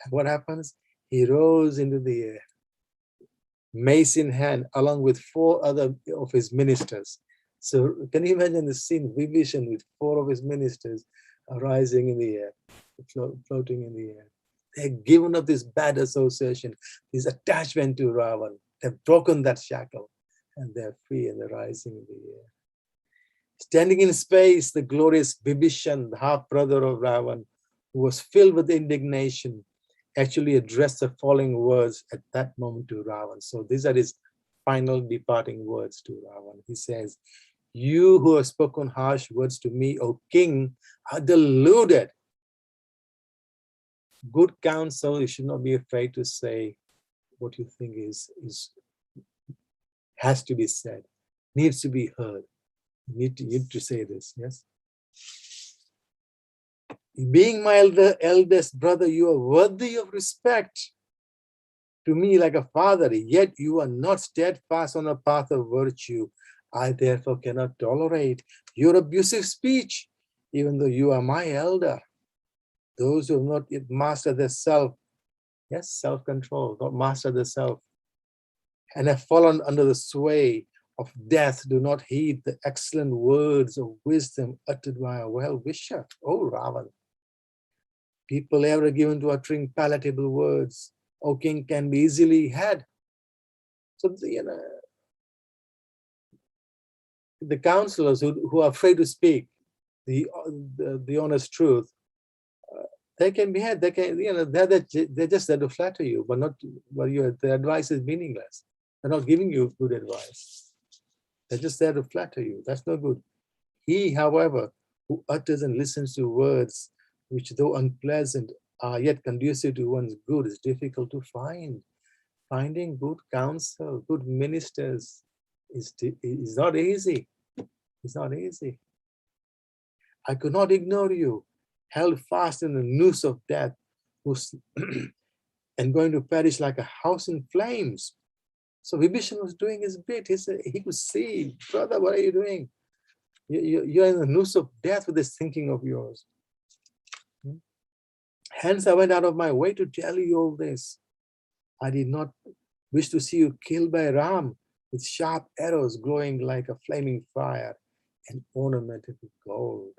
S9: And what happens? He rose into the air, mace in hand, along with 4 other of his ministers. So can you imagine the scene? Vibhishan with 4 of his ministers rising in the air, floating in the air. They've given up this bad association, this attachment to Ravan. They've broken that shackle, and they're free and they're rising in the air. Standing in space, the glorious Vibhishan, the half-brother of Ravan, who was filled with indignation, actually addressed the following words at that moment to Ravan. So these are his final departing words to Ravan. He says, you who have spoken harsh words to me, O king, are deluded. Good counsel, you should not be afraid to say what you think has to be said, needs to be heard. You need to say this, yes? Being my eldest brother, you are worthy of respect to me like a father, yet you are not steadfast on the path of virtue. I therefore cannot tolerate your abusive speech, even though you are my elder. Those who have not yet mastered their self, yes, self-control, not mastered the self, and have fallen under the sway of death, do not heed the excellent words of wisdom uttered by a well-wisher. Oh, Ravan. People ever given to uttering palatable words, O king, can be easily had. So, the counselors who are afraid to speak the honest truth, They can be had. They can, they're just there to flatter you, but not. Well, the advice is meaningless. They're not giving you good advice. They're just there to flatter you. That's no good. He, however, who utters and listens to words which, though unpleasant, are yet conducive to one's good, is difficult to find. Finding good counsel, good ministers is not easy. It's not easy. I could not ignore you, held fast in the noose of death, who's and going to perish like a house in flames. So Vibhishan was doing his bit. He could see, brother, what are you doing? You're in the noose of death with this thinking of yours. Hence, I went out of my way to tell you all this. I did not wish to see you killed by Ram with sharp arrows glowing like a flaming fire and ornamented with gold.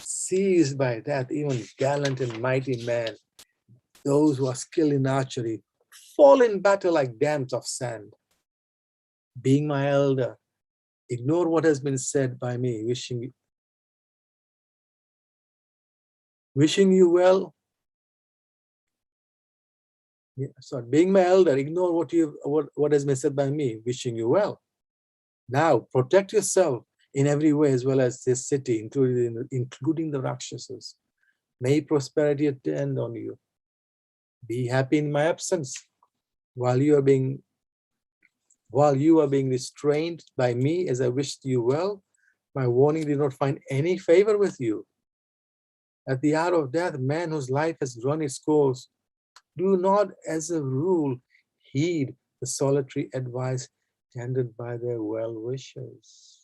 S9: Seized by death, even gallant and mighty men, those who are skilled in archery, fall in battle like dams of sand. Being my elder, ignore what has been said by me, wishing you well. Being my elder, ignore what has been said by me, wishing you well. Now protect yourself in every way, as well as this city, including the Rakshasas. May prosperity attend on you. Be happy in my absence. While you are being restrained by me as I wished you well, my warning did not find any favor with you. At the hour of death, man whose life has run its course, do not, as a rule, heed the solitary advice tendered by their well-wishers.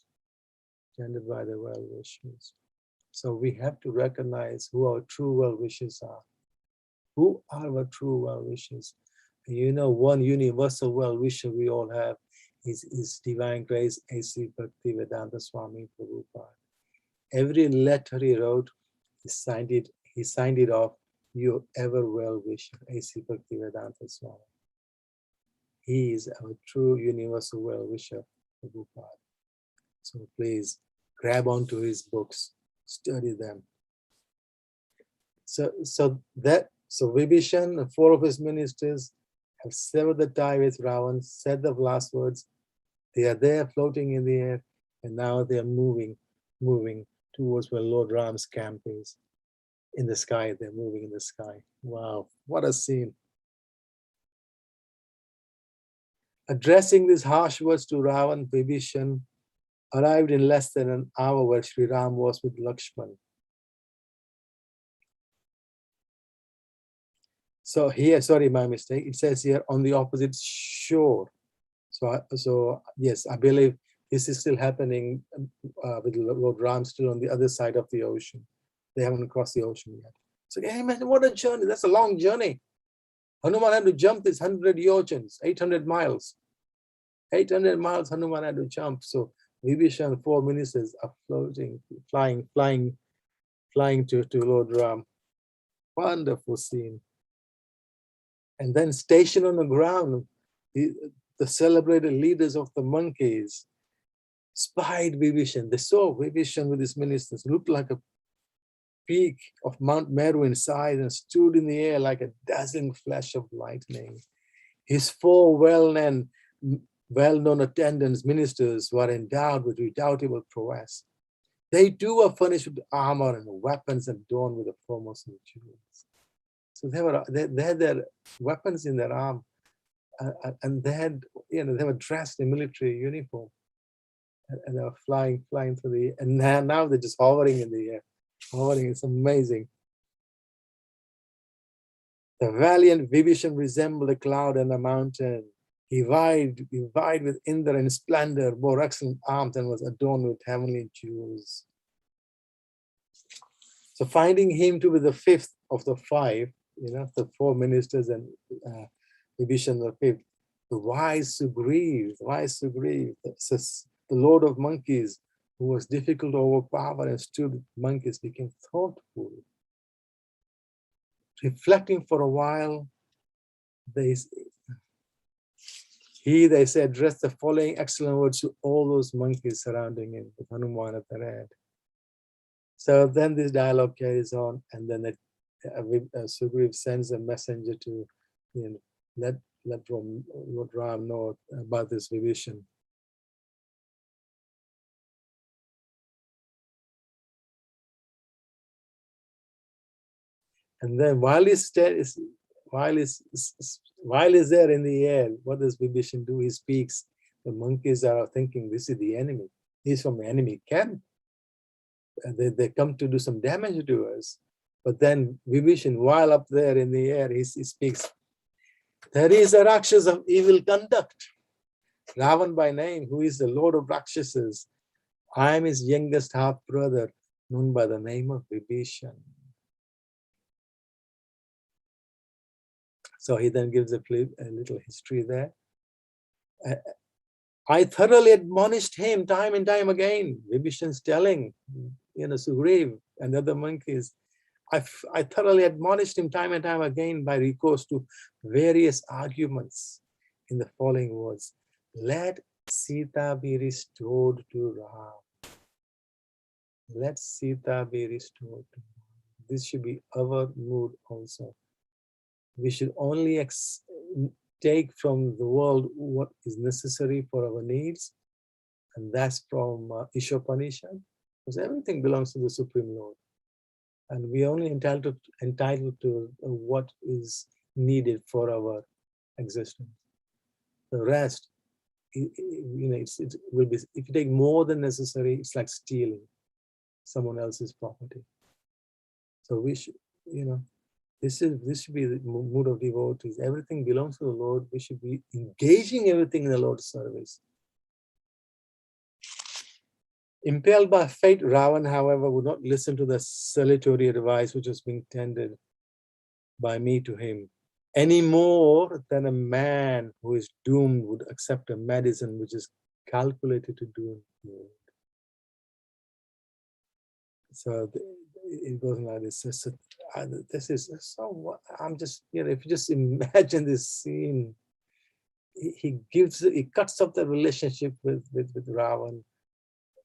S9: So we have to recognize who our true well-wishers are. Who are our true well-wishers? One universal well-wisher we all have is Divine Grace A.C. Bhaktivedanta Swami Prabhupada. Every letter he wrote, he signed it off, your ever well-wisher, A.C. Bhaktivedanta Swami. He is our true universal well-wisher, Prabhupada. So please grab onto his books, study them. So Vibhishan and 4 of his ministers have severed the tie with Ravan, said the last words. They are there floating in the air, and now they are moving towards where Lord Ram's camp is. In the sky, they're moving in the sky. Wow, what a scene. Addressing these harsh words to Ravan, Vibhishan arrived in less than an hour where Sri Ram was with Lakshman. So here, sorry, my mistake. It says here on the opposite shore. So yes, I believe this is still happening with Lord Ram still on the other side of the ocean. They haven't crossed the ocean yet. So can you imagine what a journey? That's a long journey. Hanuman had to jump this 100 yojans, 800 miles. 800 miles Hanuman had to jump. So Vibhishan and 4 ministers are flying to Lord Ram. Wonderful scene. And then stationed on the ground, the celebrated leaders of the monkeys spied Vibhishan. They saw Vibhishan with his ministers, looked like a peak of Mount Meru in size and stood in the air like a dazzling flash of lightning. His 4 well-known attendants, ministers, were endowed with redoubtable prowess. They too were furnished with armor and weapons adorned with the foremost of jewels. So they had their weapons in their arm, and they were dressed in military uniform, and they were flying through the air. And now they're just hovering in the air. Hovering, it's amazing. The valiant Vibhishan resembled a cloud and a mountain. He vied with Indra in splendor, bore excellent arms, and was adorned with heavenly jewels. So finding him to be the 5th of the 5, the 4 ministers and Vibhishan the 5th, the wise Sugriv, the Lord of monkeys, who was difficult to overpower and stood with monkeys, became thoughtful. Reflecting for a while, they said, addressed the following excellent words to all those monkeys surrounding him, with Hanuman at their head. So then this dialogue carries on, and then Sugriv sends a messenger to, you know, let Lord Ram know about this Vibhishan. And then while he's there in the air, what does Vibhishan do? He speaks. The monkeys are thinking this is the enemy. He's from the enemy camp. They come to do some damage to us. But then Vibhishan, while up there in the air, he speaks. There is a Rakshas of evil conduct, Ravan by name, who is the Lord of Rakshasas. I am his youngest half brother, known by the name of Vibhishan. So he then gives a little history there. I thoroughly admonished him time and time again. Vibhishan's telling, Sugriv and the other monkeys, I thoroughly admonished him time and time again by recourse to various arguments in the following words. Let Sita be restored to Ram. Let Sita be restored to Ram. This should be our mood also. We should only take from the world what is necessary for our needs, and that's from Ishopanishad, because everything belongs to the Supreme Lord, and we only entitled to what is needed for our existence. The rest, it will be. If you take more than necessary, it's like stealing someone else's property. So we should, this should be the mood of devotees. Everything belongs to the Lord. We should be engaging everything in the Lord's service. Impelled by fate, Ravan, however, would not listen to the salutary advice which was being tendered by me to him, any more than a man who is doomed would accept a medicine which is calculated to doom him. So it goes like this. This is so. I'm just, if you just imagine this scene, he cuts off the relationship with Ravan.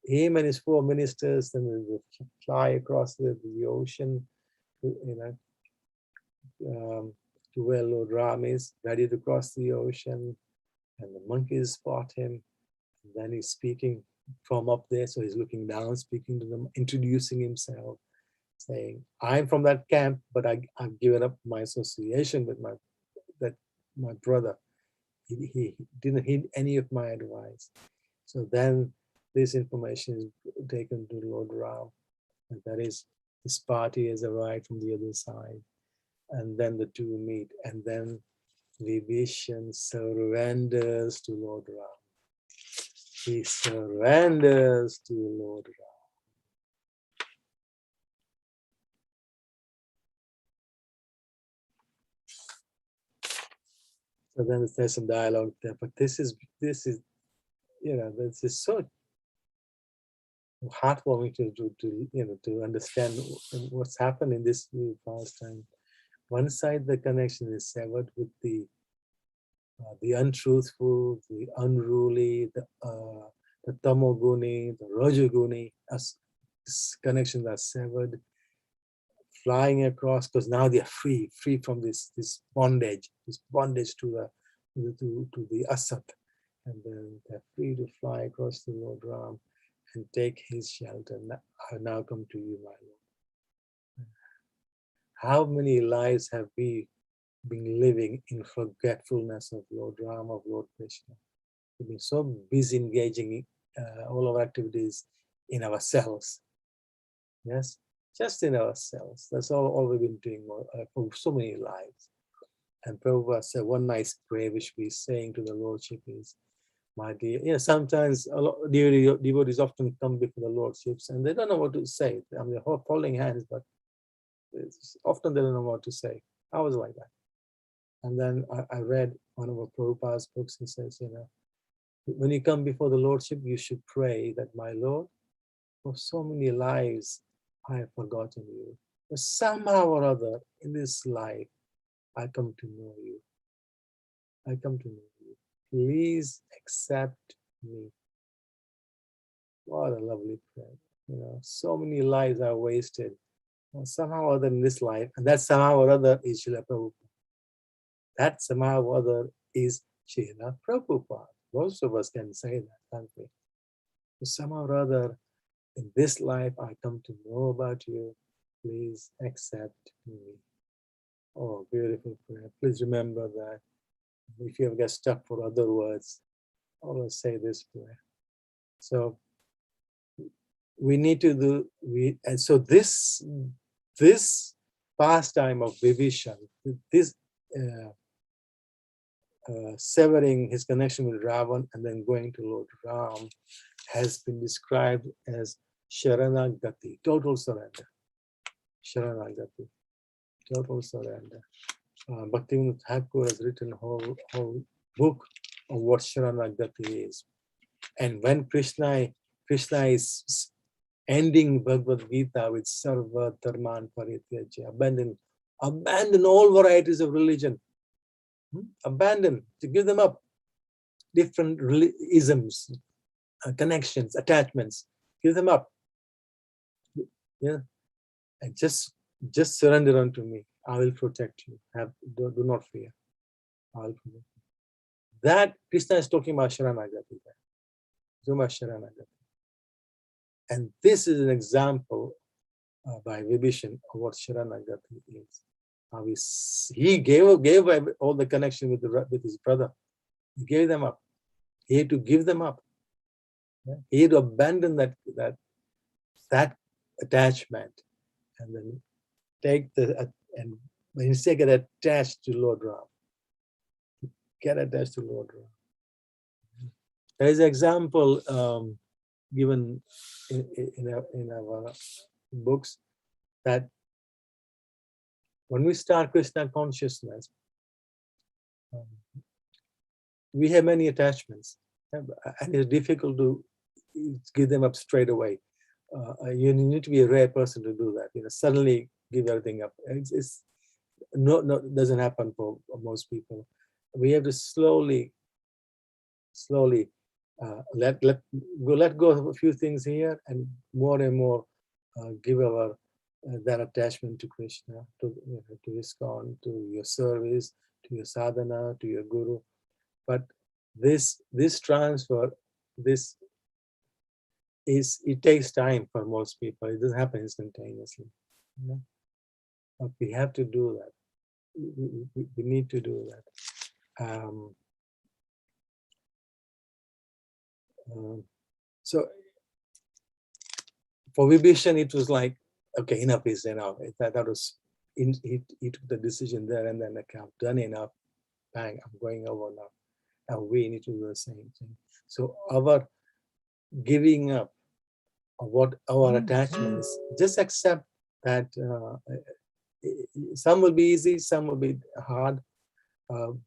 S9: Him and his 4 ministers then will fly across the ocean, to where Lord Ram is, ready to cross the ocean, and the monkeys spot him. And then he's speaking from up there, so he's looking down, speaking to them, introducing himself, saying, I'm from that camp, but I've given up my association with my brother. He didn't heed any of my advice. So then this information is taken to Lord Ram, and that is, his party has arrived from the other side. And then the two meet, and then Vibhishan surrenders to Lord Ram. He surrenders to Lord Ram. So then there's some dialogue there, but this is so heartwarming to understand what's happened in this past time. One side, the connection is severed with the untruthful, the unruly, the tamoguni, the rajoguni, as connections are severed, flying across, because now they are free from this bondage to the asat, and then they're free to fly across the Lord Ram and take his shelter. I now come to you, my Lord. How many lives have we been living in forgetfulness of Lord Ram, of Lord Krishna? We've been so busy engaging all our activities in ourselves. Yes, just in ourselves. That's all we've been doing for so many lives. And Prabhupada said one nice prayer which we're saying to the Lordship is, my dear, sometimes a lot of devotees often come before the Lordships and they don't know what to say. I mean, they're holding hands, but often they don't know what to say. I was like that. And then I read one of Prabhupada's books. He says, when you come before the Lordship, you should pray that, my Lord, for so many lives, I have forgotten you. But somehow or other, in this life, I come to know you. I come to know you. Please accept me. What a lovely prayer. So many lives are wasted somehow or other in this life, and that somehow or other is Srila Prabhupada. That somehow or other is Srila Prabhupada. Most of us can say that, can't we? So somehow or other, in this life, I come to know about you. Please accept me. Oh, beautiful prayer. Please remember that. If you ever get stuck for other words, always say this prayer. So we need to do, and so this pastime of Vibhishan, this severing his connection with Ravan and then going to Lord Ram, has been described as Sharanagati, total surrender. Sharanagati, total surrender. Bhaktivinoda Thakur has written a whole book on what Sharanagati is. And when Krishna is ending Bhagavad Gita with Sarva Dharman Parityaja, abandon all varieties of religion. Abandon, to give them up. Different isms, connections, attachments, give them up. Yeah, and just surrender unto me. I will protect you. Do not fear. I will protect you. That Krishna is talking about Sharanagati. Zuma Sharanagati. And this is an example by Vibhishan of what Sharanagati is. How he gave all the connection with his brother. He gave them up. He had to give them up. Yeah? He had to abandon that attachment, and then take and when you say get attached to Lord Ram, get attached to Lord Ram. There is an example given in our books that when we start Krishna consciousness, we have many attachments, and it's difficult to give them up straight away. You need to be a rare person to do that. Suddenly give everything up. It's it doesn't happen for most people. We have to slowly let go of a few things here, and more give our that attachment to Krishna, to Iskcon, to your service, to your sadhana, to your guru. But this transfer, it takes time for most people. It doesn't happen instantaneously. But we have to do that. We need to do that. So for Vibhishan, it was like, okay, enough is enough. That was he took the decision there and then, okay, I've done enough. Bang, I'm going over now. And we need to do the same thing. So our giving up of what our attachments, just accept that some will be easy, some will be hard,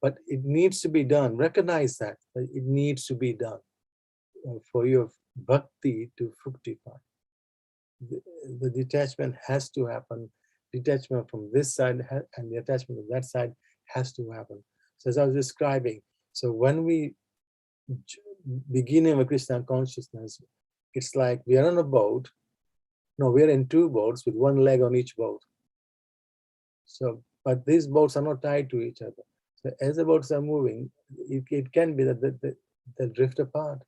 S9: but it needs to be done. Recognize that it needs to be done for your bhakti to fructify. The detachment has to happen. Detachment from this side and the attachment of that side has to happen. So as I was describing, so when we begin our Krishna consciousness, it's like we are on a boat. No, we are in two boats with one leg on each boat. So, but these boats are not tied to each other. So as the boats are moving, it can be that they'll drift apart.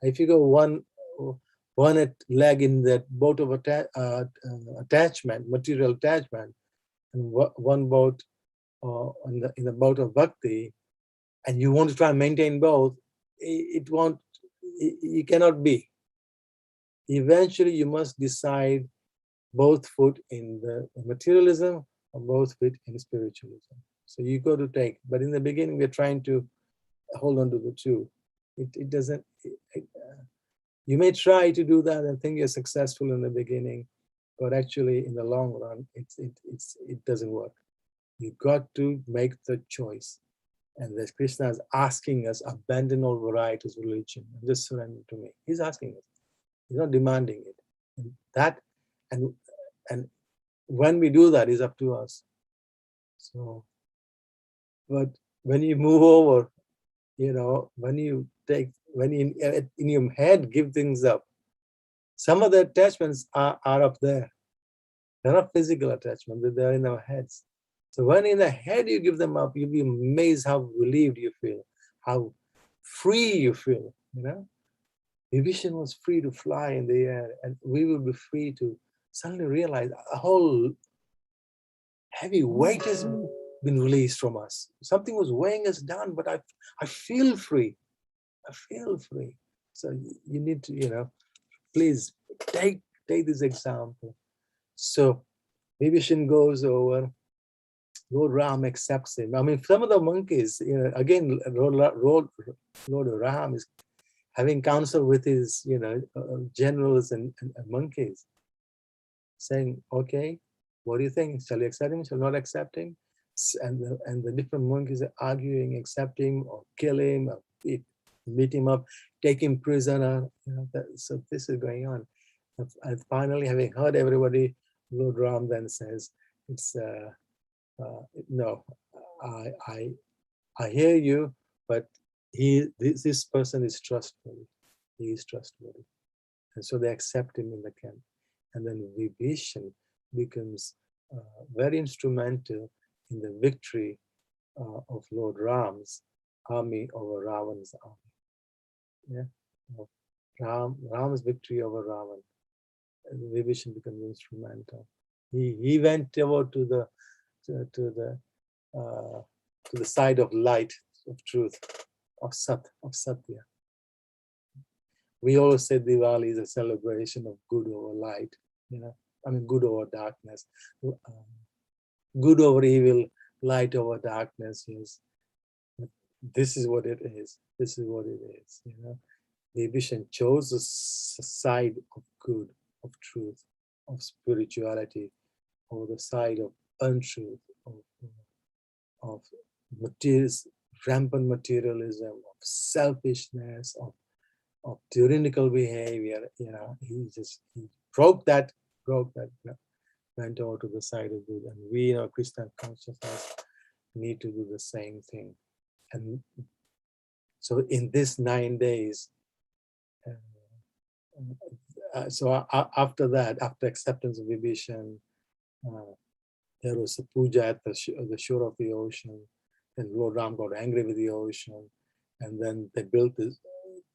S9: If you go one leg in that boat of attachment, material attachment, and one boat in the boat of bhakti, and you want to try and maintain both, it won't. It cannot be. Eventually, you must decide both foot in the materialism or both foot in spiritualism. So you go to take, but in the beginning, we're trying to hold on to the two. It doesn't. You may try to do that and think you're successful in the beginning, but actually, in the long run, it doesn't work. You got to make the choice. And as Krishna is asking us, abandon all varieties of religion and just surrender to me. He's asking us. He's not demanding it. And when we do that, it's up to us. So, but when you move over, when you in your head give things up, some of the attachments are up there. They're not physical attachment, they're in our heads. So when in the head you give them up, you'll be amazed how relieved you feel, how free you feel, you know? Vibhishan was free to fly in the air, and we will be free to suddenly realize a whole heavy weight has been released from us. Something was weighing us down, but I feel free. I feel free. So you need to, you know, please take this example. So Vibhishan goes over, Lord Ram accepts him. I mean, some of the monkeys, you know, again, Lord Ram is having counsel with his, you know, generals and monkeys, saying, okay, what do you think? Shall you accept him? Shall not accept him? And the different monkeys are arguing, accept him or kill him, or beat him up, take him prisoner. You know, so this is going on. And finally, having heard everybody, Lord Ram then says, "It's no, I hear you, but this person is trustworthy. He is trustworthy." And so they accept him in the camp. And then Vibhishan becomes very instrumental in the victory of Lord Ram's army over Ravan's army. Yeah, Ram's victory over Ravan. Vibhishan becomes instrumental. He went over to the side of light, of truth, of Satya. We always say Diwali is a celebration of good over light, you know, I mean, good over darkness, good over evil, light over darkness. Yes, this is what it is. This is what it is. You know, Vibhishan chose the side of good, of truth, of spirituality, over the side of untruth, of rampant materialism, of selfishness, of tyrannical behavior. You know, he broke that, went over to the side of good. And we, in our Krishna consciousness, need to do the same thing. And so in this 9 days, so after that, after acceptance of Vibhishan, there was a puja at the shore of the ocean, and Lord Ram got angry with the ocean, and then they built this.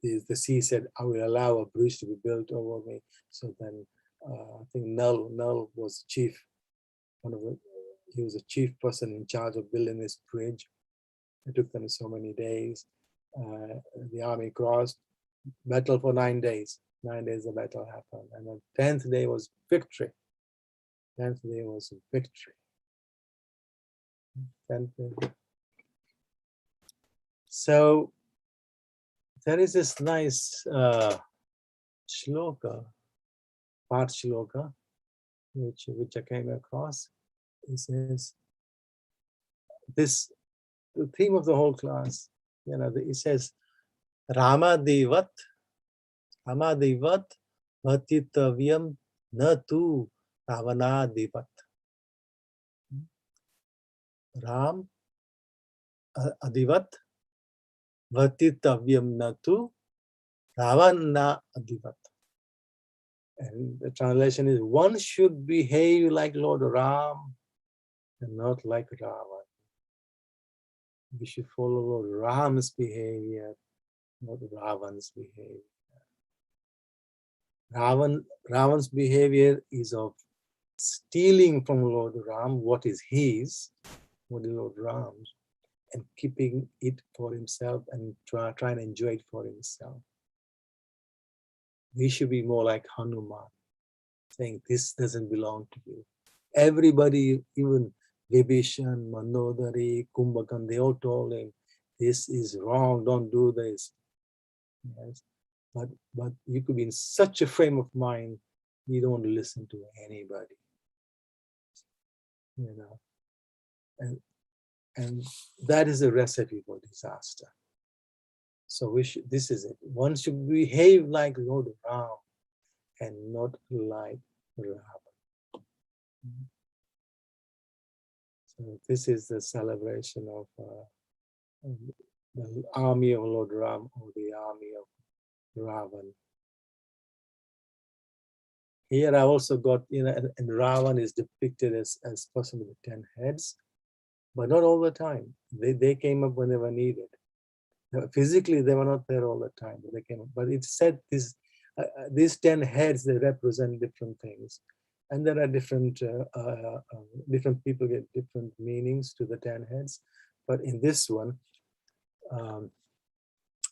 S9: The sea said, "I will allow a bridge to be built over me." So then, I think Nal was chief. He was a chief person in charge of building this bridge. It took them so many days. The army crossed, battle for 9 days. 9 days the battle happened, and the 10th day was victory. 10th day was victory. 10th day. So there is this nice shloka, part shloka, which I came across. It says, the theme of the whole class, you know, it says, Rama Devat Bhatitavyam na tu Ravana Devat. Ram Adivat Bhatitavyam na tu Ravana Adivat. And the translation is, one should behave like Lord Ram and not like Ravan. We should follow Lord Ram's behavior, not Ravan's behavior. Ravan's behavior is of stealing from Lord Ram what is his, what is Lord Ram's, and keeping it for himself and trying to enjoy it for himself. We should be more like Hanuman, saying, this doesn't belong to you. Everybody, even Vibhishan, Mandodari, Kumbhakan, they all told him, this is wrong, don't do this. Yes. But you could be in such a frame of mind, you don't want to listen to anybody. You know, and that is a recipe for disaster. So this is it. One should behave like Lord Ram and not like Ravan. So this is the celebration of the army of Lord Ram or the army of Ravan. Here I also got, and Ravan is depicted as person with 10 heads, but not all the time. They came up when they were needed. Physically, they were not there all the time, but they came up. But it said these 10 heads, they represent different things. And there are different people get different meanings to the 10 heads. But in this one,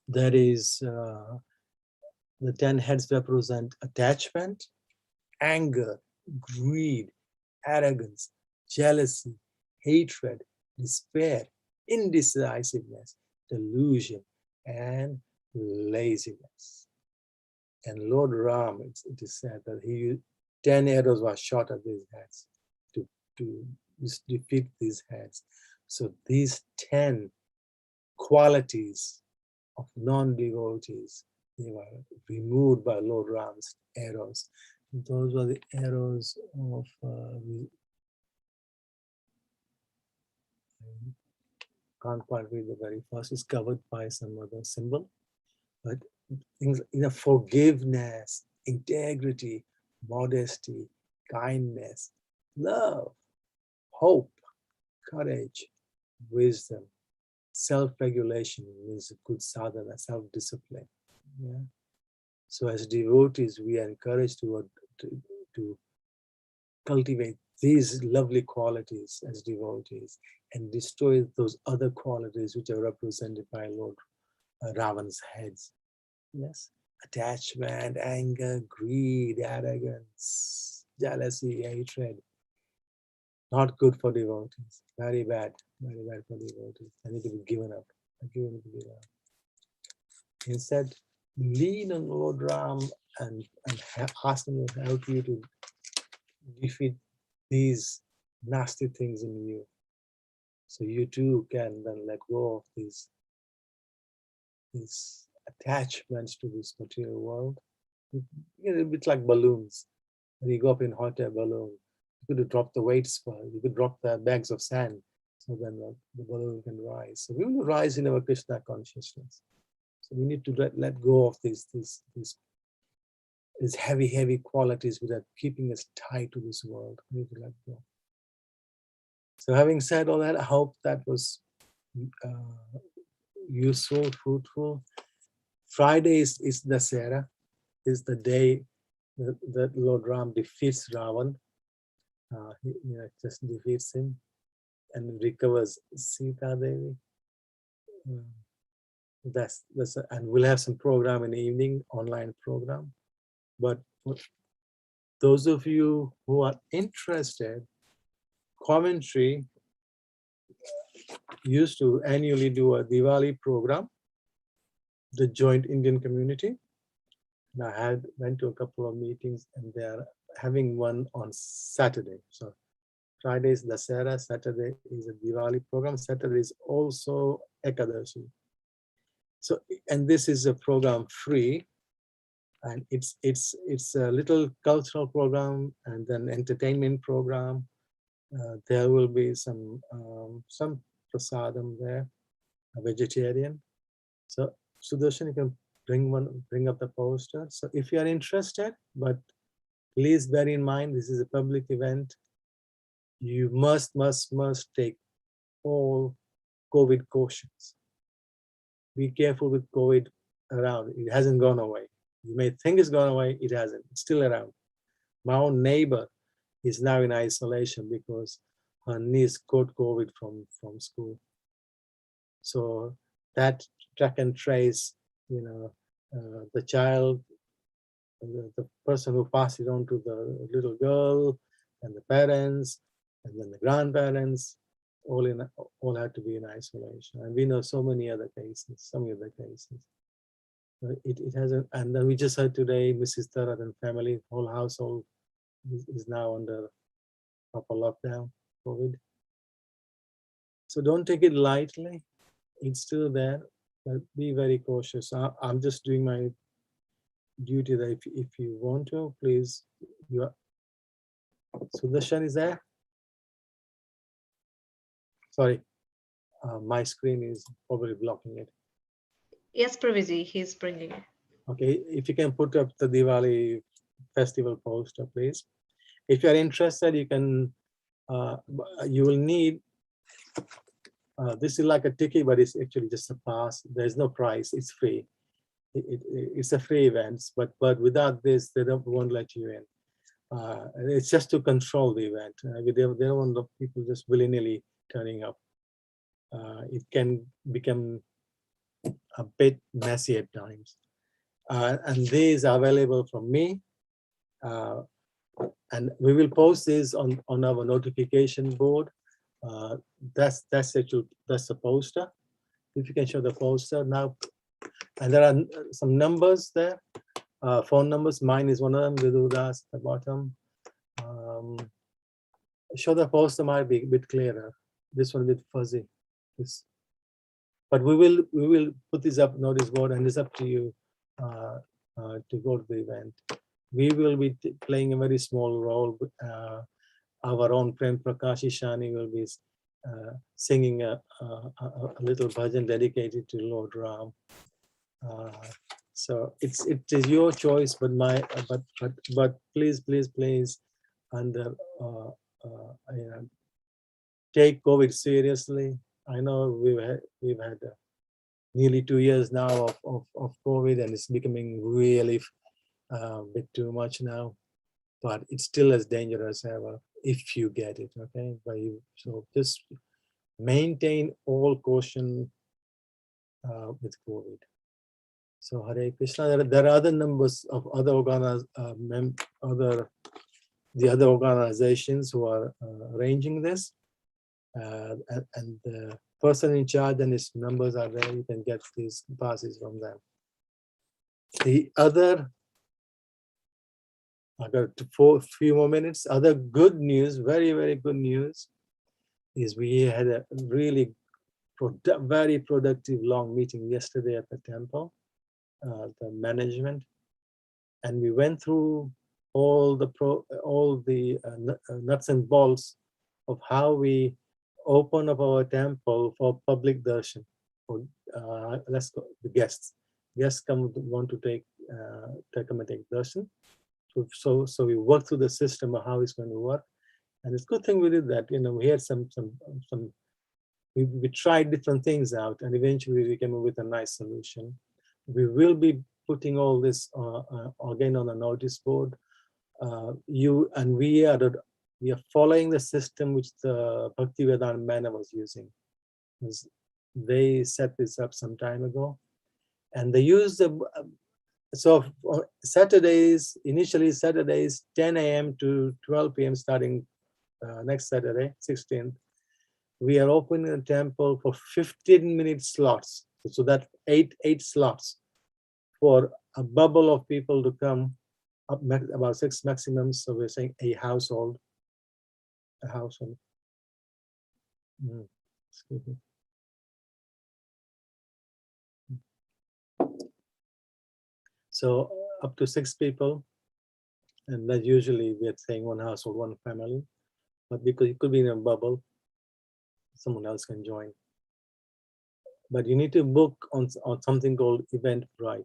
S9: there is the 10 heads represent attachment, anger, greed, arrogance, jealousy, hatred, despair, indecisiveness, delusion, and laziness. And Lord Ram, it is said that 10 arrows were shot at these heads to defeat these heads. So these 10 qualities of non-devotees, they were removed by Lord Ram's arrows. Those were the arrows of can't quite read the very first. It's covered by some other symbol, but things, forgiveness, integrity, modesty, kindness, love, hope, courage, wisdom, self-regulation means good sadhana, self-discipline. Yeah. So as devotees, we are encouraged to cultivate these lovely qualities as devotees and destroy those other qualities which are represented by Lord Ravan's heads. Yes, attachment, anger, greed, arrogance, jealousy, hatred. Not good for devotees. Very bad for devotees. They need to be given up. Instead, lean on Lord Ram and ask him to help you to defeat these nasty things in you. So you too can then let go of these attachments to this material world. It's like balloons. When you go up in hot air balloon, you could drop the weights, you could drop the bags of sand, so then the balloon can rise. So we will rise in our Krishna consciousness. So we need to let go of these heavy qualities that are keeping us tied to this world. We need to let go. So having said all that, I hope that was useful, fruitful. Friday is Dasera, is the day that Lord Ram defeats Ravan. He just defeats him and recovers Sita Devi. And we'll have some program in the evening, online program. But for those of you who are interested, Coventry used to annually do a Diwali program, the joint Indian community. And I went to a couple of meetings, and they're having one on Saturday. So Friday is Dasera, Saturday is a Diwali program, Saturday is also Ekadashi. So, and this is a program free, and it's a little cultural program and then entertainment program. There will be some prasadam there, a vegetarian. So Sudarshan, you can bring up the poster. So if you are interested, but please bear in mind, this is a public event. You must take all COVID cautions. Be careful with COVID around. It hasn't gone away. You may think it's gone away, it hasn't. It's still around. My own neighbor is now in isolation because her niece caught COVID from school. So that track and trace, the child, the person who passed it on to the little girl and the parents and then the grandparents, all had to be in isolation. And we know so many other cases, It hasn't, and then we just heard today, Mrs. Tarat and family, whole household is now under proper lockdown, COVID. So don't take it lightly. It's still there, but be very cautious. I'm just doing my duty that if you want to, please. Sudarshan is there? Sorry, my screen is probably blocking it.
S2: Yes, Praviji, he's bringing it.
S9: Okay, if you can put up the Diwali festival poster, please. If you are interested, you can. You will need. This is like a ticket, but it's actually just a pass. There's no price. It's free. It's a free event, but without this, they won't let you in. It's just to control the event. They don't want the people just willy-nilly turning up. It can become a bit messy at times. And these are available from me. And we will post this on our notification board. That's the poster. If you can show the poster now. And there are some numbers there, phone numbers. Mine is one of them, Vidudas at the bottom. Show the poster might be a bit clearer. This one a bit fuzzy. But we will put this up notice board, and it's up to you to go to the event. We will be playing a very small role. Our own Prem Prakash Ishani will be singing a little bhajan dedicated to Lord Ram. So it is your choice, but please, and take COVID seriously. I know we've had nearly 2 years now of COVID, and it's becoming really a bit too much now. But it's still as dangerous as ever if you get it. Okay, so just maintain all caution with COVID. So Hare Krishna. There are other numbers of other other organizations who are arranging this, and the person in charge and his numbers are there. You can get these passes from them. The other, I got a few more minutes. Other good news, very, very good news, is we had a really very productive long meeting yesterday at the temple, the management, and we went through all the nuts and bolts of how we open up our temple for public darshan. Let's go, the guests want to come and take darshan. So we worked through the system of how it's going to work, and it's a good thing we did that. We had we tried different things out, and eventually we came up with a nice solution. We will be putting all this again on a notice board. We are following the system which the Bhaktivedanta Manor was using. They set this up some time ago, and they use so Saturdays, initially Saturdays, 10 a.m. to 12 p.m. starting next Saturday, 16th. We are opening the temple for 15-minute slots. So that eight slots for a bubble of people to come, up about 6 maximum. So we're saying a household. Excuse me. So up to 6 people, and that usually we're saying one household, one family, but because it could be in a bubble, someone else can join. But you need to book on something called Eventbrite.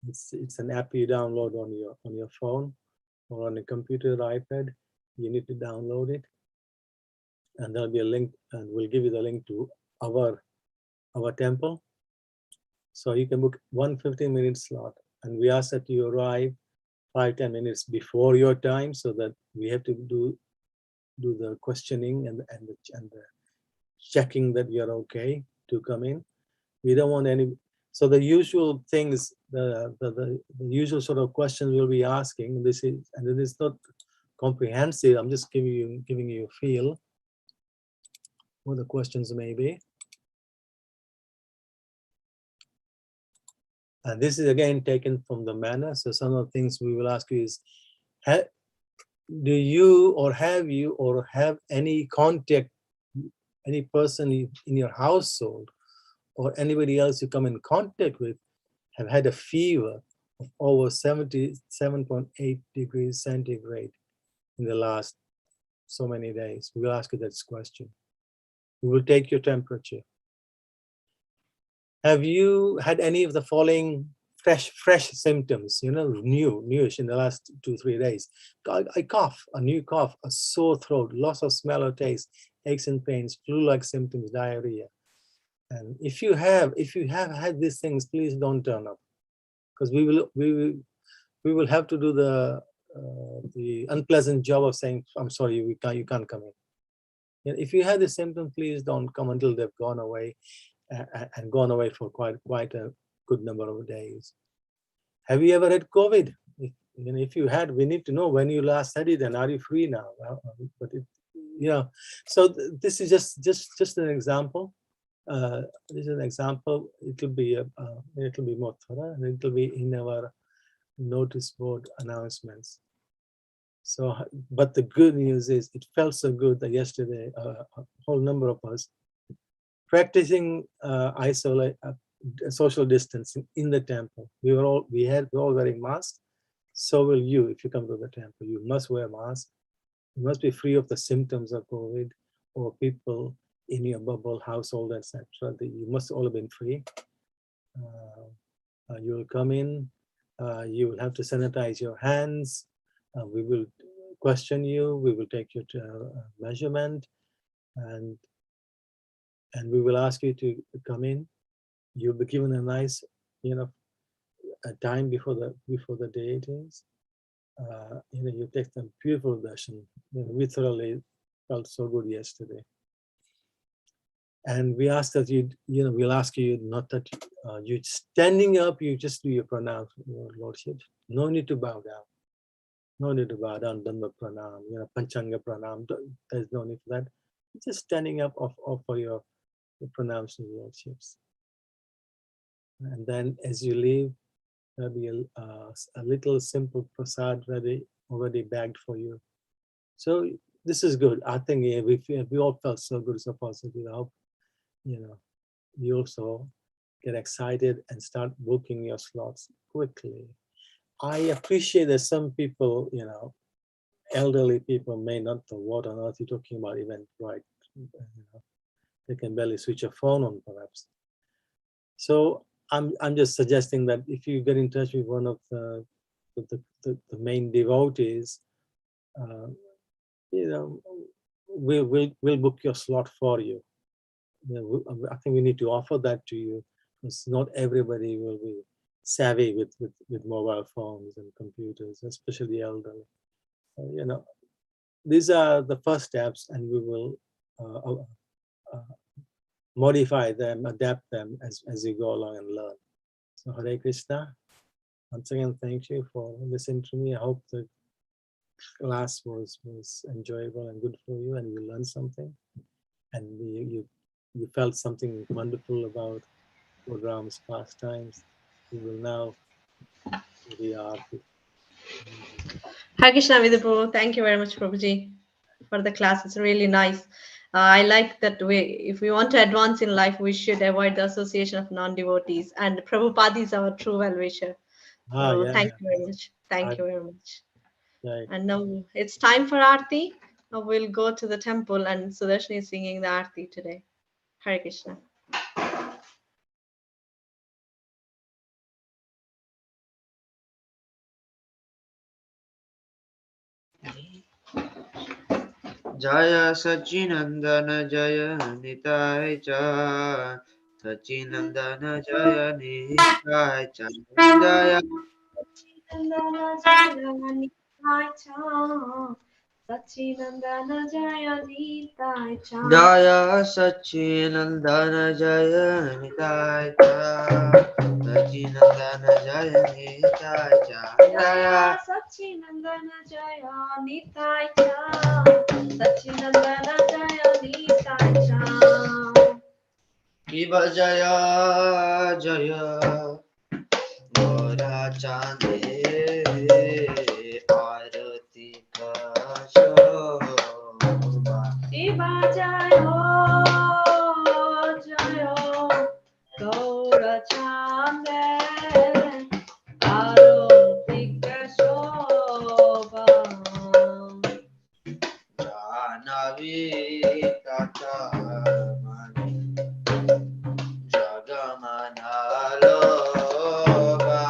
S9: It's an app you download on your phone or on a computer or iPad. You need to download it, and there'll be a link, and we'll give you the link to our temple. So you can book 1 15-minute slot, and we ask that you arrive 5-10 minutes before your time, so that we have to do the questioning and the checking that you're okay to come in. We don't want any. So the usual things, the usual sort of questions we'll be asking. This is not comprehensive. I'm just giving you a feel what the questions may be. And this is again taken from the manner. So some of the things we will ask you is, do you or have any contact, any person in your household or anybody else you come in contact with have had a fever of over 77.8 degrees centigrade in the last so many days? We will ask you this question. We will take your temperature. Have you had any of the following fresh symptoms, newish in the last 2-3 days. I cough, a new cough, a sore throat, loss of smell or taste, aches and pains, flu-like symptoms, diarrhea. And if you have had these things, please don't turn up, because we will have to do the unpleasant job of saying, I'm sorry, you can't come in. If you have the symptom, please don't come until they've gone away, and gone away for quite a good number of days. Have you ever had COVID? If you had, we need to know when you last had it, and are you free now? But so this is just an example. This is an example. It'll be more thorough, and it'll be in our notice board announcements. So, but the good news is, it felt so good that yesterday a whole number of us practicing social distancing in the temple. We're all wearing masks. So will you. If you come to the temple, you must wear a mask. You must be free of the symptoms of COVID, or people in your bubble, household, etc. You must all have been free. You will come in. You will have to sanitize your hands. We will question you. We will take your measurement, and we will ask you to come in. You'll be given a nice, a time before the day it is. You take some beautiful darshan. We thoroughly felt so good yesterday. And we ask that we'll ask you not that you standing up, you just do your pranam, your lordship. No need to bow down. No need to bow down, dhamma pranam, panchanga pranam. There's no need for that. Just standing up for your pranams and lordships. And then as you leave, there'll be a little simple prasad already bagged for you. So this is good. I think we all felt so good, so positive. I hope you also get excited and start booking your slots quickly. I appreciate that some people, elderly people may not know what on earth you're talking about Eventbrite. They can barely switch a phone on, perhaps. So I'm just suggesting that if you get in touch with one of the main devotees, we'll book your slot for you. I think we need to offer that to you, because not everybody will be savvy with mobile phones and computers, especially elderly. These are the first steps, and we will modify them, adapt them as we go along and learn. So Hare Krishna. Once again, thank you for listening to me. I hope the class was enjoyable and good for you, and you learned something, and you felt something wonderful about Lord Ram's pastimes. We will now do the aarti.
S2: Hare Krishna Viduprabhu. Thank you very much, Prabhuji, for the class. It's really nice. I like that if we want to advance in life, we should avoid the association of non-devotees. And Prabhupada is our true well-wisher. So thank you very much. Thank you very much.
S9: Right.
S2: And now it's time for Aarti. Now we'll go to the temple, and Sudarshani is singing the Aarti today. Hare Krishna.
S8: Jaya Sachinandana Jaya Nitai Cha Sachinandana Jaya Nitai Cha Jaya
S3: Sachinandana Jaya Nitai Cha Sachinandana Jaya Nitai Cha
S8: Jaya Sachinandana Jaya Nitai Cha Sachinandana Jaya Nitai Cha
S3: Jaya Sachinandana Jaya Nitai Cha Sachinandana Jaya Nitai Cha
S8: Viva Jaya Jaya Gora Chande Arati Ka Shobha
S3: Viva Jaya Jaya Gaura Chande Arotika Shobha
S8: Janavi Tata Mani Jagamana Loba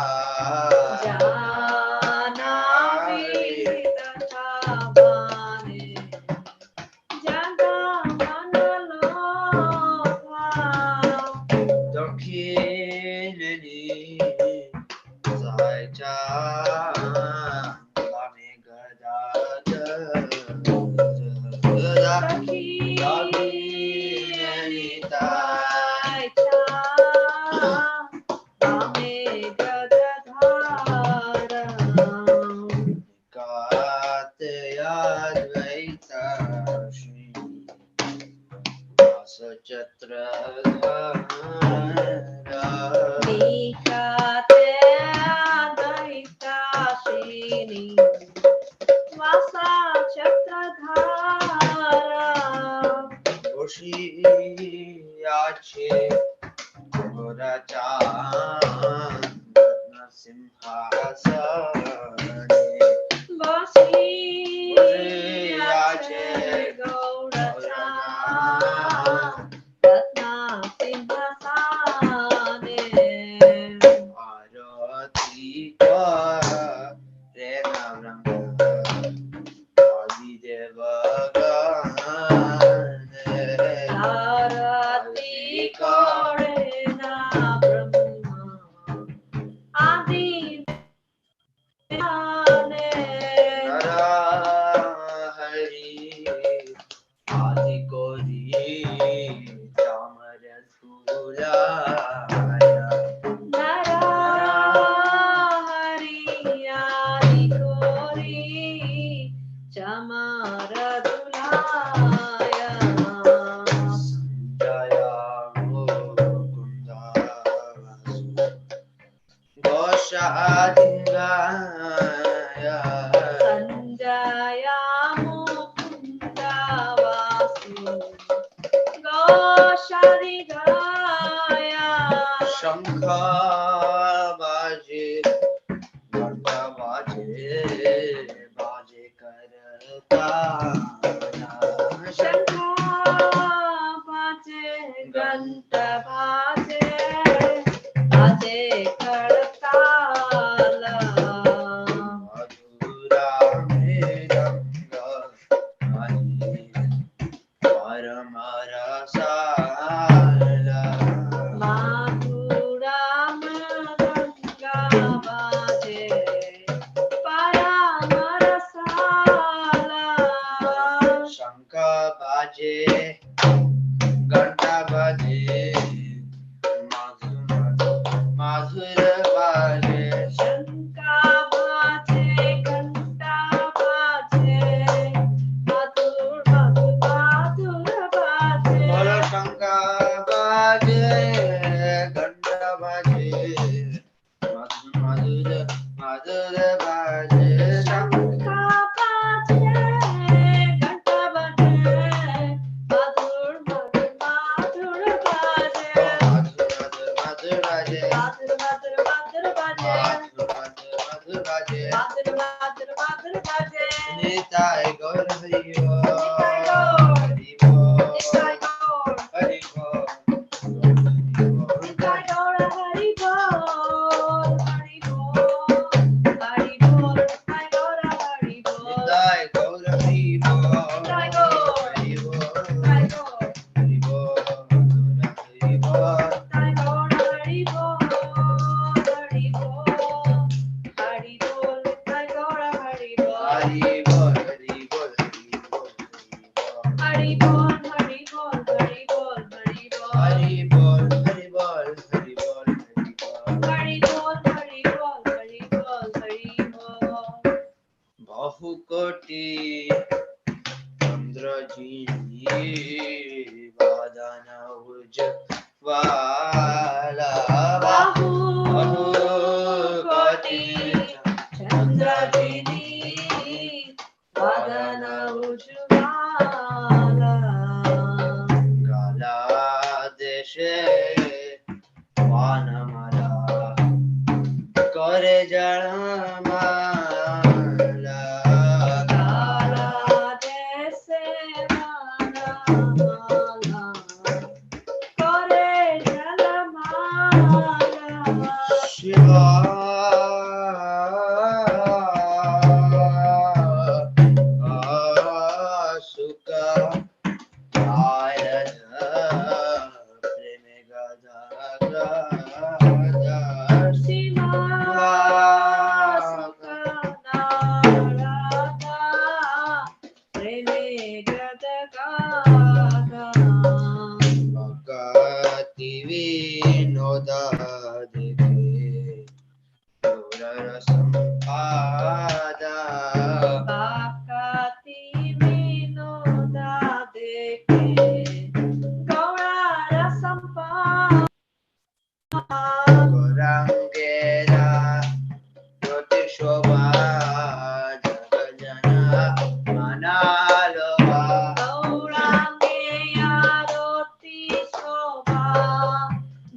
S10: manaloba
S2: Gaurangeya Roti Shobha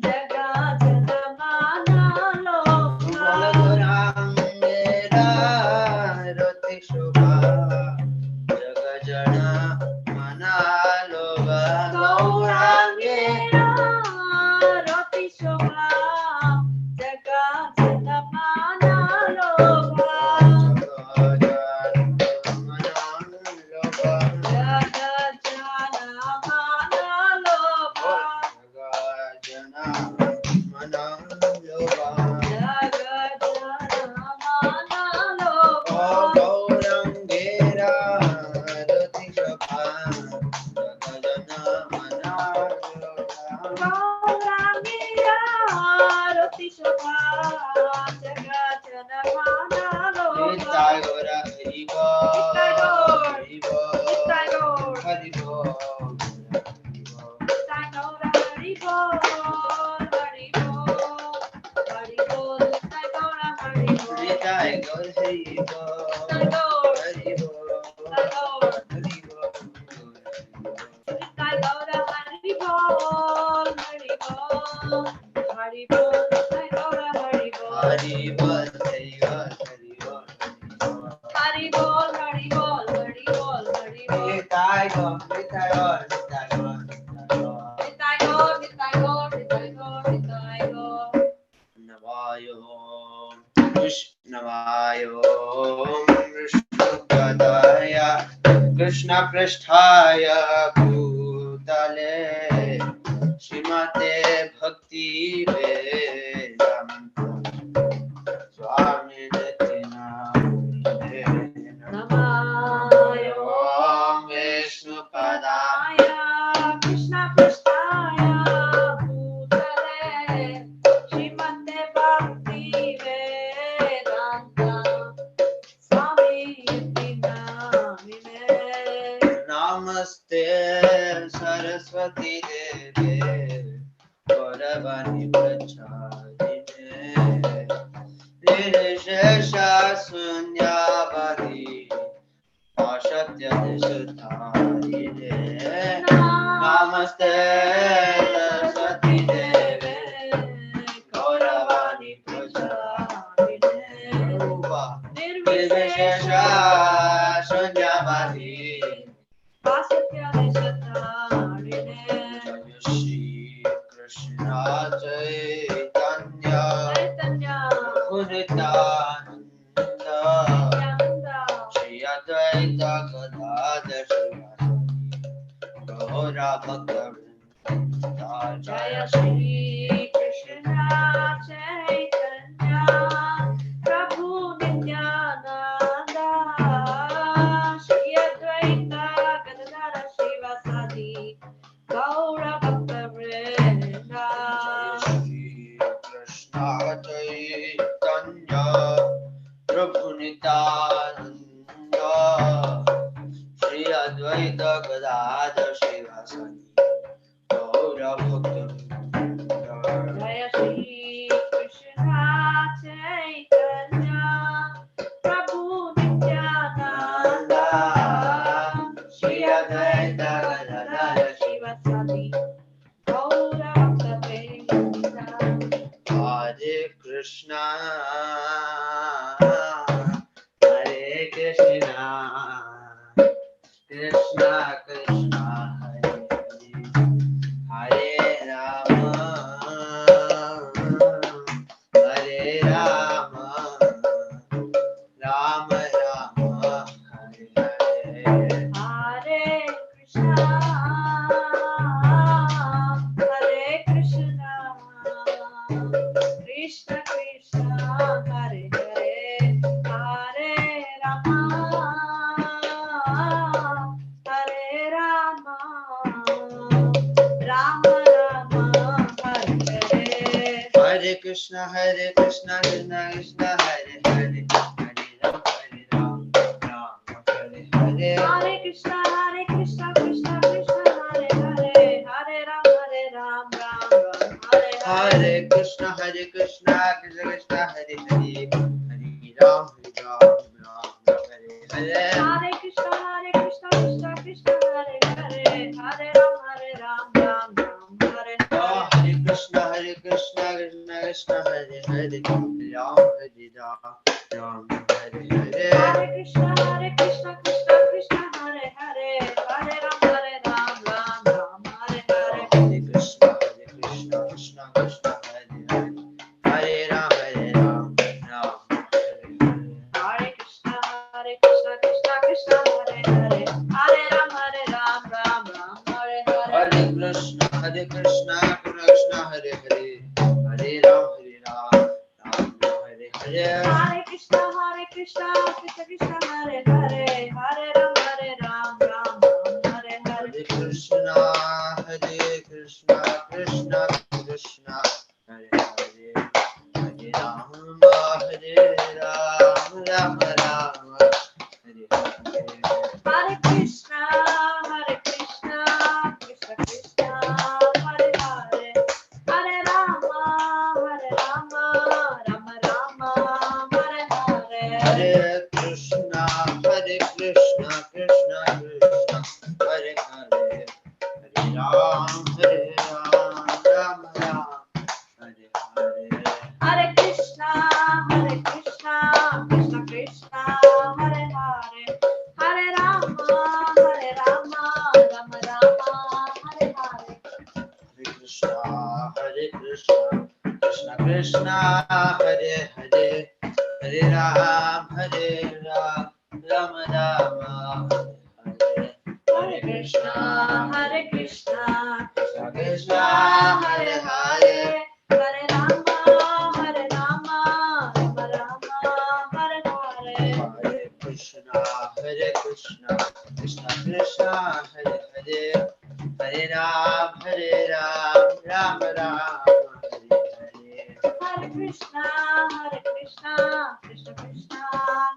S2: Jaga Janamana Loka
S10: Gaurangera roti shobha jagajana manaloba
S2: Gaurangera Roti Shobha Jaga Janamana Loka Jaga Janamana Loka
S10: Krishna Pristhaya Bhutale Srimate Bhakti Vedanta Swami Nityamine
S2: Namayo
S10: Om Vishnu Padaya
S2: Krishna Prasthaya Bhutale Srimate Bhakti Vedanta Swami Nityamine
S10: Namaste Saraswati Devi Gauravani Prachadine Nirishesha Sunyavadi Ashatya Deshatharine Namaste Saraswati Devi Gauravani Prachadine Nirvishesha Sunyavadi Shri Krishna Chaitanya Nityananda Shri Advaita Gadadhar Shivasati Gaura Bhakta Jaya
S2: Shri Krishna Chaitanya Prabhu Nityananda Shri Advaita Gadadhara Shivasadi Gaura Bhakta Vrinda
S10: Shri Krishna Chaitanya Prabhu Nityananda Shri Advaita Gadadhar Shivasati Gaura Bhakta
S2: Jaya Shri Krishna Chaitanya Prabhu Nityananda Shri Advaita Gadadhara Shivasati Gaura Bhakta Vrinda
S10: Hare Krishna Hare Krishna Krishna Krishna Hare Hare Rama Hare Rama Rama Rama Hare Hare
S2: Hare Krishna Hare Krishna Krishna Krishna Hare Hare Hare Rama Hare Rama Rama Rama Hare Hare
S10: Hare Krishna Krishna Krishna Hare Hare Hare Ram Ram Hare Hare
S2: Hare Krishna Krishna Krishna Hare Hare Hare Ram Ram Hare Hare
S10: Hare Krishna Krishna Krishna Hare Hare Hare Ram Ram Hare Hare
S2: Hare Krishna Hare Ram, Ram Ram, Hare Hare.
S10: Hare Krishna, Krishna Hare Hare, Hare Ram, Ram Ram, Hare Hare.
S2: Hare Krishna, Krishna Krishna, Hare Hare, Hare Ram, Ram Hare Hare.
S10: Hare Krishna, Krishna Krishna, Hare Hare, Hare Ram, Ram Ram, Hare Hare.
S2: Hare Krishna, Krishna Krishna, Hare Hare, Hare Rama, Rama Rama, Hare Hare.
S10: Hare Krishna, Krishna Krishna, Hare Hare, Hare Ram, Ram Ram, Hare Hare.
S2: Hare Krishna, Krishna Krishna, Hare Hare, Hare Rama, Rama Rama, Hare Hare.
S10: Hare Krishna, Krishna Krishna, Hare Hare, Hare Ram, Ram Rama, Hare Hare.
S2: Hare Krishna, Krishna
S10: Krishna,
S2: Hare Hare, Hare Rama, Rama Rama, Hare Hare.
S10: Hare Krishna, Krishna Krishna, Hare Hare, Hare Ram, Ram Ram, Hare Hare.
S2: Hare Krishna, Krishna Krishna,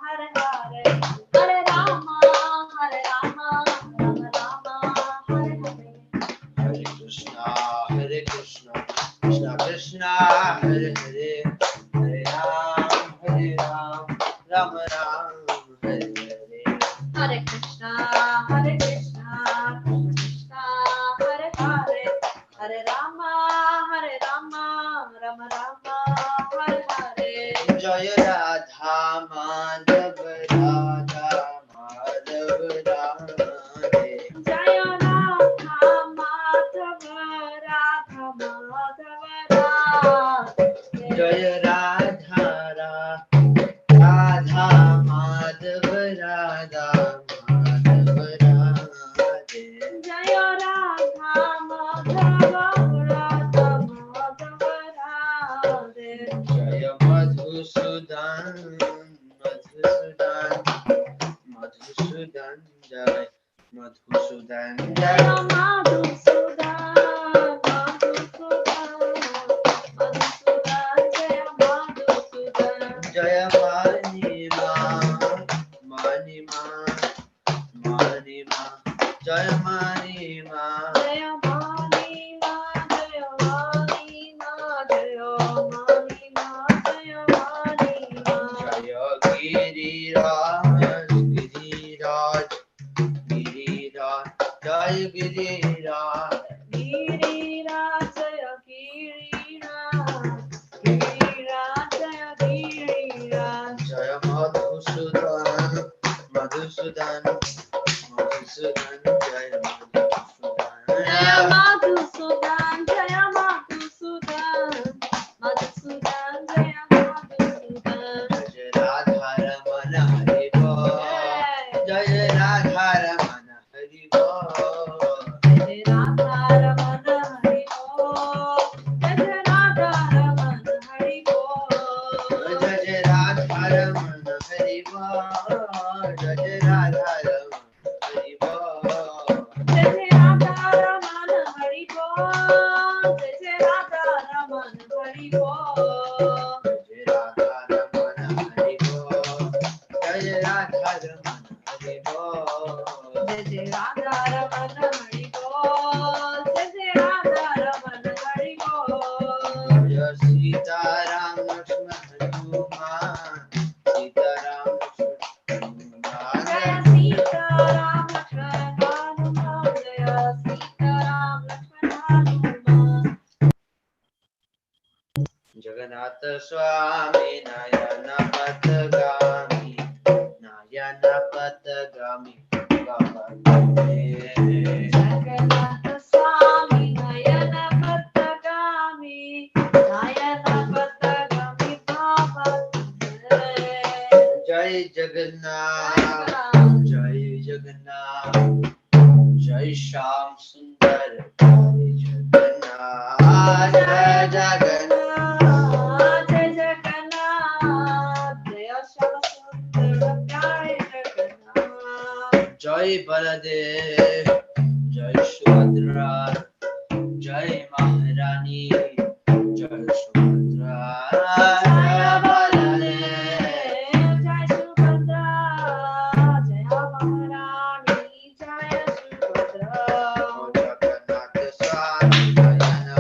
S2: Hare Hare, Hare Rama, Rama Rama, Hare Hare.
S10: Hare Krishna, Krishna Krishna, Hare Hare, Hare Ram, Ram Ram, Hare Hare.
S2: Hare Krishna, Krishna Krishna, Hare Hare, Hare Rama, Rama Rama, Hare Hare.
S10: Jaya Radha Madhav, Radha Madhav, Radhe.
S2: Jaya Radha Madhava, Radha Madhava, Radhe.
S10: Jaya Radha Radha Madhav, Radha Madhav, Radhe.
S2: Jaya Radha Madhava, Radha Madhava, Radhe.
S10: Jaya Madhusudan, Madhusudan, Madhusudan, Jaya Madhusudan,
S2: Jaya
S10: Jaya
S2: Madhusudan, Madhusudan, Madhusudan, Jaya Madhusudan.
S10: Jaya Manima, Manima, Manima, Jaya Manima,
S2: Jaya Manima, Jaya Manima, Jaya Manima, Jaya Manima.
S10: Jaya Giriraj, Giriraj, Giriraj, Jaya Giriraj.
S2: Giriraj, Jaya Giriraj, Giriraj, Jaya Giriraj.
S10: Jaya Madhusudan, Madhusudan, Madhusudan, Jaya
S2: Jaya
S10: Madhusudan.
S2: Madhusudan, Jaya Madhusudan, Madhusudan, Jaya Madhusudan.
S10: Jaya Radha Ramana Hari Bol. Jaya Radha Ramana Hari Bol.
S2: Jai Radha Ramana Hari Bol. Jai Radha Ramana Hari Bol.
S10: Jaya Radha Ramana Hari Bol. Jaya Radha Ramana Hari Bol.
S2: Jai Radha Ramana Hari Bol. Jai Radha Ramana Hari Bol.
S10: Jaya Radha Ramana Hari Bol. Jaya Radha Ramana Hari Bol.
S2: Jai Radha Ramana Hari Bol. Jai Radha Ramana Hari Bol.
S10: Jaya Sita Ram Lakshman Hanuman. Sita Ram Lakshman Hanuman.
S2: Jaya Sita Ram Lakshman Hanuman. Jaya Sita Ram Lakshman Hanuman.
S10: Jagannath Swami Nayana Patagami, Nayana Patagami,
S2: Jagannath Swami Nayana Patagami, Nayana Patagami Bhava.
S10: Jai Jagannath, Jai Jagannath, Jai Shyam Sundar Jai Jagannath Jai Jagannath
S2: Jai Jagannath, Jai Shyam Sundar Pyare Jagannath.
S10: Jai Baladev Jai Subhadra Jai Maharani Jai Subhadra Jai Baladev
S2: Jai Subhadra, Jai Maharani, Jai Subhadra.
S10: Jagannath Swami Nayana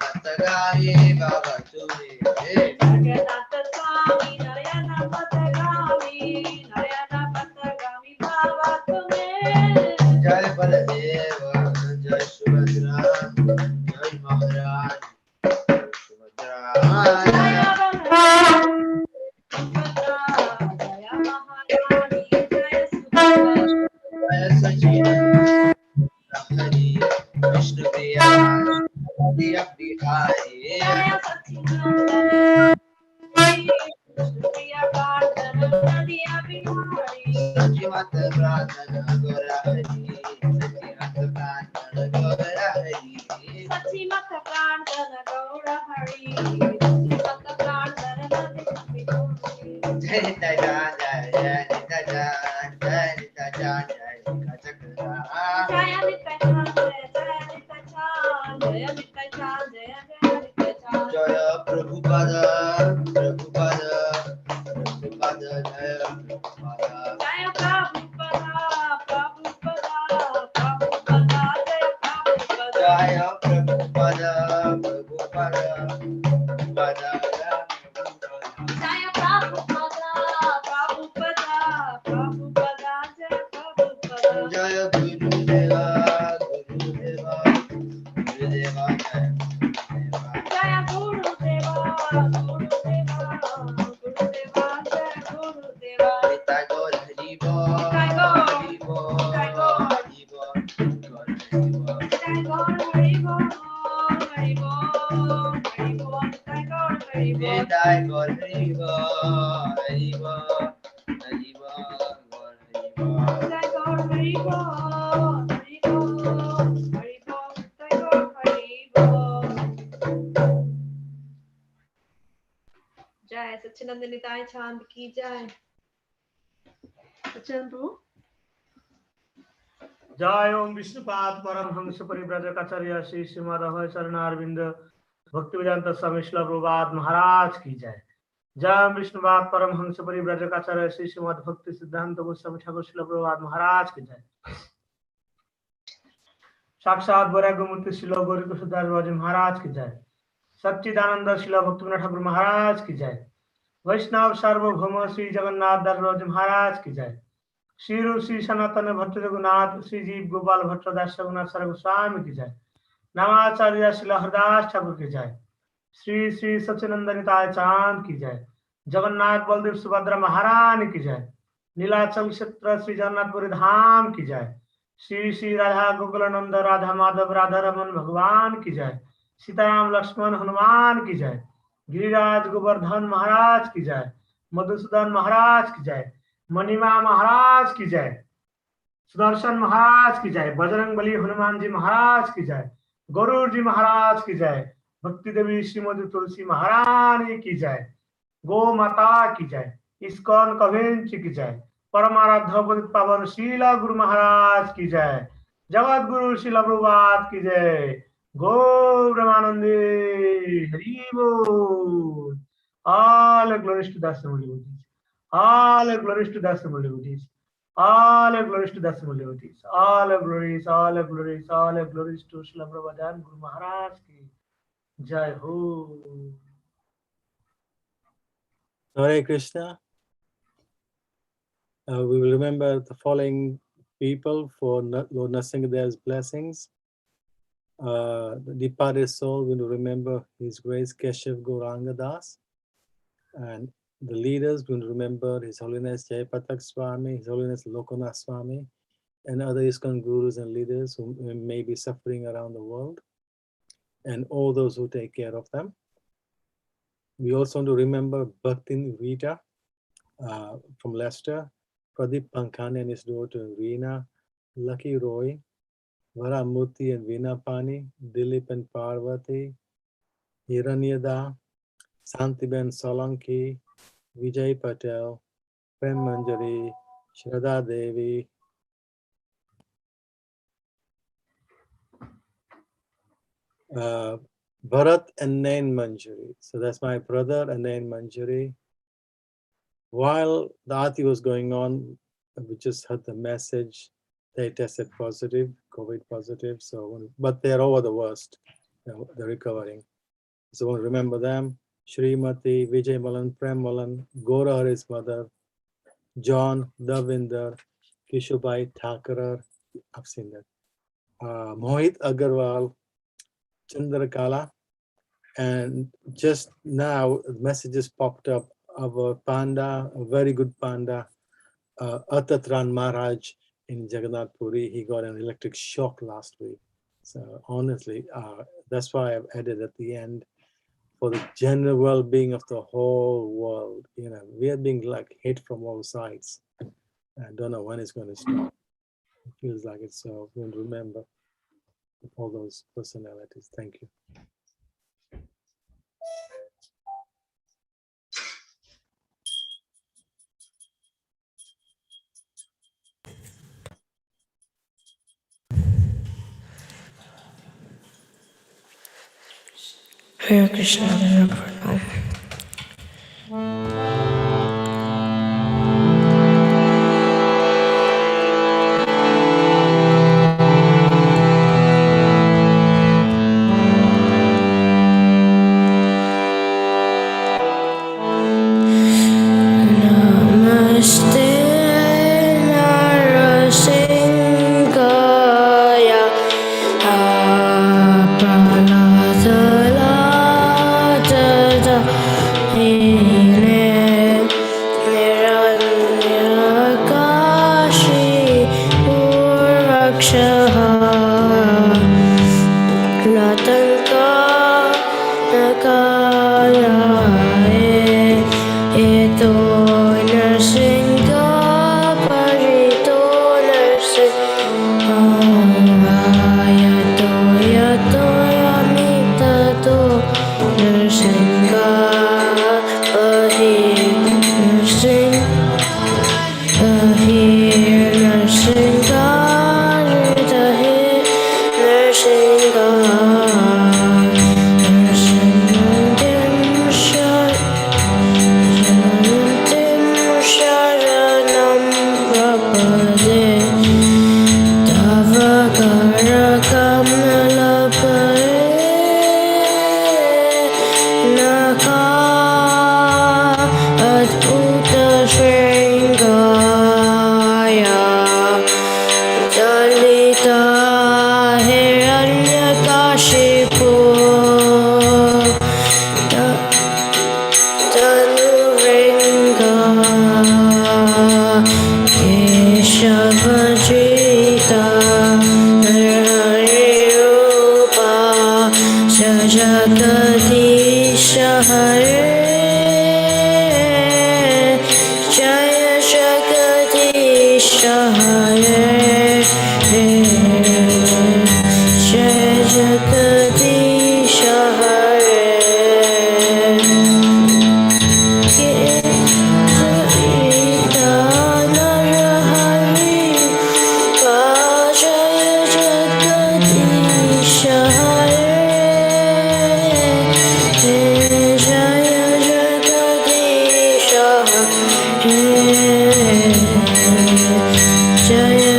S10: Patagami Baba Tumi
S2: Jagannath Swami, Narayana Patagami, Narayana Patagami, Baba Tume.
S10: Jai Baladeva Jai Subhadra Jai Maharani Jai Subhadra
S2: Jaya Baladev, Subhadra, Jaya Maharani, Jaya Subhadra.
S10: Jai Sachidananda Hari Vishnu Priya Priya Bihari
S2: Jaya Satchidananda, Vishnu Priya Pardana, Nadiya Bihari.
S10: Sachivat Pradhana Gora Hari Sachivat Pradhana Gora Hari
S2: Satimata Pradana Gaura Hari, Satimata Pradana Nadiya Bihari.
S10: Jai Nitajan Jai Nitajan Jai Nitajan Jai Nitachakra
S2: Jaya Nitachan, Jaya Nitachan, Jaya Nitachan, Jaya Nitachan.
S10: Jaya Prabhupada Prabhupada Prabhupada Jaya Prabhupada
S2: Jaya Prabhupada, Prabhupada, Prabhupada, Jaya Prabhupada.
S10: Jaya Prabhupada Prabhupada Prabhupada
S2: Jaya Prabhupada, Prabhupada, Prabhupada, Jaya Prabhupada.
S10: Jaya Gurudeva Gurudeva Gurudeva Jaya Gurudeva
S2: Jaya Gurudeva, Gurudeva, Gurudeva, Jaya Gurudeva.
S10: Nitai Gaur Hari Bol
S2: Nitai Gaur,
S10: Hari Bol
S2: Nitai Gaur.
S10: Hari Bol Gaur Hari Bol
S2: Jai Gaur Hari Bol, Hari Bol, Hari Bol, Jai Gaur Hari Bol.
S10: Nitai Gaur Hari Bol Hari Bol Hari Bol Gaur Hari Bol
S2: Jai Gaur Hari Bol, Hari Bol, Hari Bol, Jai Gaur Hari Bol. Jai Satchidananda Nitai Chand ki Jai. Satchidanand Prabhu.
S4: जय ओम विष्णुपाद परम हंस परिव्राजकाचार्य श्री श्रीमद अभय चरणारविंद भक्ति वेदांत स्वामी श्रील प्रभुपाद महाराज की जय। जय ओम विष्णुपाद परम हंस परिव्राजकाचार्य श्री श्रीमद भक्ति सिद्धांत गोस्वामी ठाकुर श्रील प्रभुपाद महाराज की जय। साक्षात वैराग्य मूर्ति श्रील गौरी कृष्णदास महाराज की जय। सच्चिदानंद श्रील भक्तिविनोद ठाकुर महाराज की जय। वैष्णव सार्वभौम श्री जगन्नाथ दास महाराज की जय। श्री रूप श्री सनातन भट्ट रघुनाथ श्री जीव गोपाल भट्ट दास रघुनाथ सर गोस्वामी की जय। नामाचार्य श्री हरदास ठाकुर की जय। श्री श्री सच्चिदानंद चांद की जय। जगन्नाथ बलदेव सुभद्रा महारानी की जय। नीलाचल क्षेत्र श्री जगन्नाथपुरी धाम की जय। श्री श्री राधा गोकुलानंद राधा माधव राधा रमन भगवान की जय। सीताराम लक्ष्मण हनुमान की जय। गिरिराज गोवर्धन महाराज की जय। मधुसूदन महाराज की जय। मणिमा महाराज की जय। सुदर्शन महाराज की जय। बजरंग बली हनुमान जी महाराज की जय। गरुड़ जी महाराज की जय। भक्ति देवी श्रीमती तुलसी महारानी की जय। गो माता की जय। इस्कॉन कवेंट्री की जय। परमाराध्य पतित पावन शीला गुरु महाराज की जय। जगत गुरु शीला प्रभुपाद की जय। गो ब्रह्मानंदे हरि बोल। All glories to the Devotees. All glories to the Supreme Devotees. All glories to the Supreme Devotees. All glories, all glories, all glories to Srila Prabhupada and Guru Maharaj ki Jai Ho.
S9: Hare Krishna. We will remember the following people for Lord Nrsimhadeva's blessings. The departed soul, we will remember His Grace Keshav Gauranga Das. And the leaders, we will remember His Holiness Jayapatak Swami, His Holiness Lokanath Swami, and other Iskcon gurus and leaders who may be suffering around the world, and all those who take care of them. We also want to remember Bhaktin Rita from Leicester, Pradeep Pankani and his daughter Reena, Lucky Roy, Varamurthy and Veena Pani, Dilip and Parvati, Hiranyada, Santiben Solanki, Vijay Patel, Prem Manjari, Shraddha Devi, Bharat and Nain Manjari. So that's my brother and Nain Manjari. While the Aarti was going on, we just heard the message. They tested positive, COVID positive. So, but they're over the worst. They're recovering. So we'll remember them. Srimati, Vijay Malan, Prem Malan, Gora Hari's mother, John, Davinder, Kishubai Thakarar. I've seen that. Mohit Agarwal, Chandrakala. And just now, messages popped up of a panda, a very good panda, Atatran Maharaj in Jagannath Puri. He got an electric shock last week. So honestly, that's why I've added at the end for the general well-being of the whole world. You know, we are being like hit from all sides. I don't know when it's going to stop. It feels like it's so. We'll remember all those personalities. Thank you.
S3: Hare Krishna, Pranam. Namaste Narasingaya Aparadhalata Hine Niranyakashi Urakshaha Latanka Nakaya Eto Narsinga Parito Narsinga Ayato Yato Yamitato Narsinga Ahir Narsinga Ahir Narsinga Ahir Narsinga Sharanam Prapade Tava Karakamala Naka Adbhuta Shringaya Dalita Hiranyakashipu Tanuringa Keshavajita Narharirupa Jagadisha Hare Jaya Jagadisha Hare Jaya Jagadisha Hare Gita Narahari Jaya Jagadisha Hare Jaya Jagadisha Hare Jaya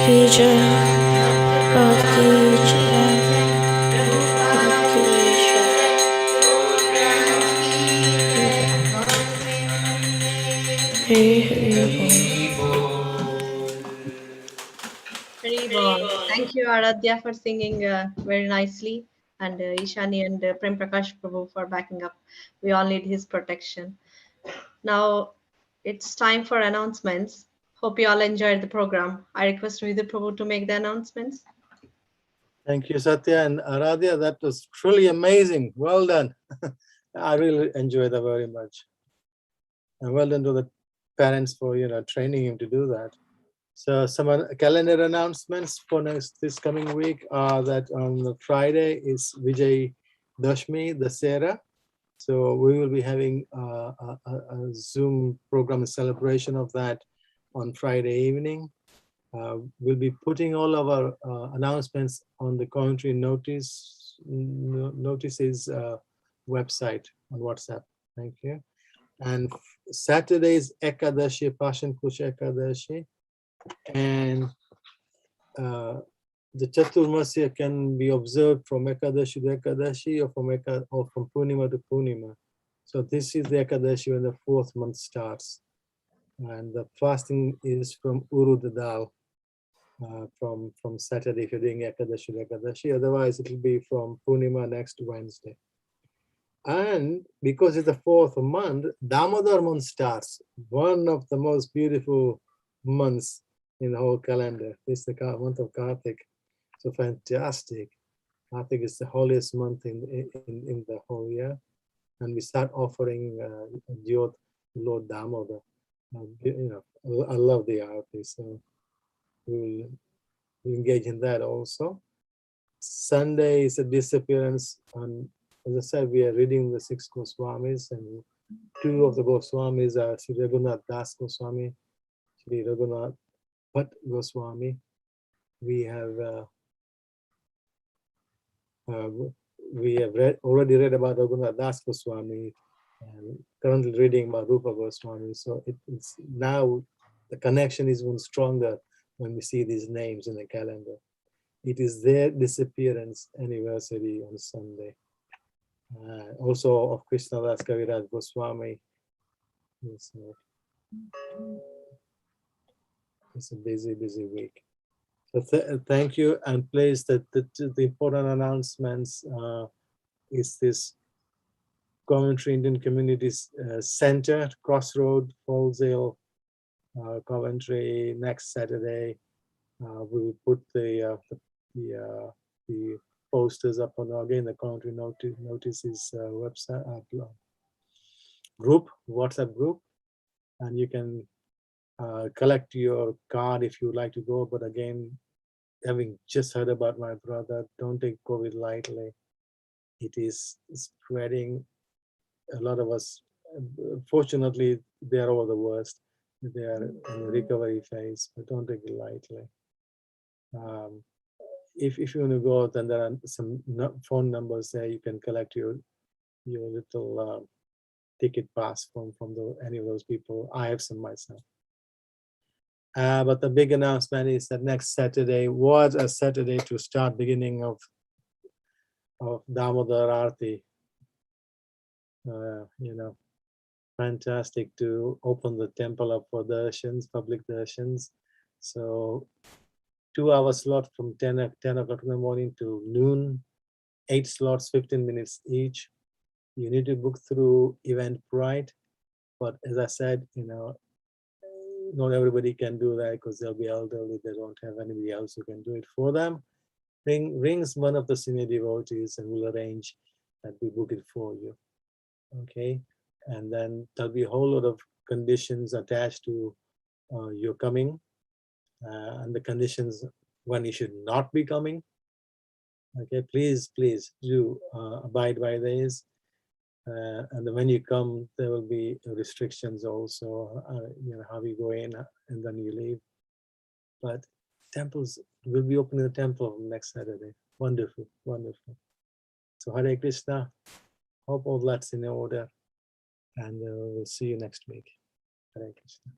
S3: Ki Jai, Prabhupada Ki Jai, Prabhupada Ki Jai. Hari
S2: Very well. Thank you, Aradhya, for singing very nicely, and Ishani and Prem Prakash Prabhu for backing up. We all need his protection. Now it's time for announcements. Hope you all enjoyed the program. I request Vidhu Prabhu to make the announcements.
S9: Thank you, Satya and Aradhya. That was truly amazing. Well done. I really enjoyed that very much. And well done to the parents for training him to do that. So some calendar announcements for this coming week are that on Friday is Vijay Dashmi, the Sera. So we will be having a Zoom program celebration of that on Friday evening. We'll be putting all of our announcements on the Coventry notices website on WhatsApp. Thank you. And Saturday is Ekadashi, Pashan Kusha Ekadashi. And the Chaturmasya can be observed from Ekadashi to Ekadashi or from Purnima to Purnima. So this is the Ekadashi when the 4th month starts. And the fasting is from Urudadal, from Saturday if you're doing Ekadashi to Ekadashi. Otherwise, it will be from Purnima next Wednesday. And because it's the 4th month, Damodar month starts, one of the most beautiful months in the whole calendar. It's the month of Kartik. So fantastic. Kartik is the holiest month in the whole year. And we start offering Jyot Lord Damodar. I love the arati, so we'll engage in that also. Sunday is a disappearance. As I said, we are reading the 6 Goswamis, and 2 of the Goswamis are Sri Raghunath Das Goswami, Sri Raghunath Bhatt Goswami. We have already read about Raghunath Das Goswami, and currently reading about Rupa Goswami. So it's now the connection is even stronger when we see these names in the calendar. It is their disappearance anniversary on Sunday. Also of Krishnadas Kaviraj Goswami. It's a busy week. So thank you, and please, the important announcements is this Coventry Indian Communities Center, Crossroad, Folesdale, Coventry, next Saturday. We will put the posters up on again the Coventry notices website group, WhatsApp group, and you can collect your card if you would like to go. But again, having just heard about my brother, don't take COVID lightly. It is spreading. A lot of us, fortunately, they are over the worst. They are in the recovery phase, but don't take it lightly. If you want to go, then there are some phone numbers there. You can collect your little ticket pass from any of those people. I have some myself. But the big announcement is that next Saturday was a Saturday to start beginning of Damodar Arati. Fantastic to open the temple up for darshans, public darshans. So 2-hour slot from 10 o'clock in the morning to noon, 8 slots, 15 minutes each. You need to book through Eventbrite, but as I said, not everybody can do that because they'll be elderly. They don't have anybody else who can do it for them. Rings one of the senior devotees and we'll arrange that we book it for you. Okay, and then there'll be a whole lot of conditions attached to your coming, and the conditions when you should not be coming. Okay, please do abide by these. And then when you come, there will be restrictions also, how you go in and then you leave. But temples will be open in the temple next Saturday. Wonderful. So Hare Krishna. Hope all that's in order. And we'll see you next week. Hare Krishna.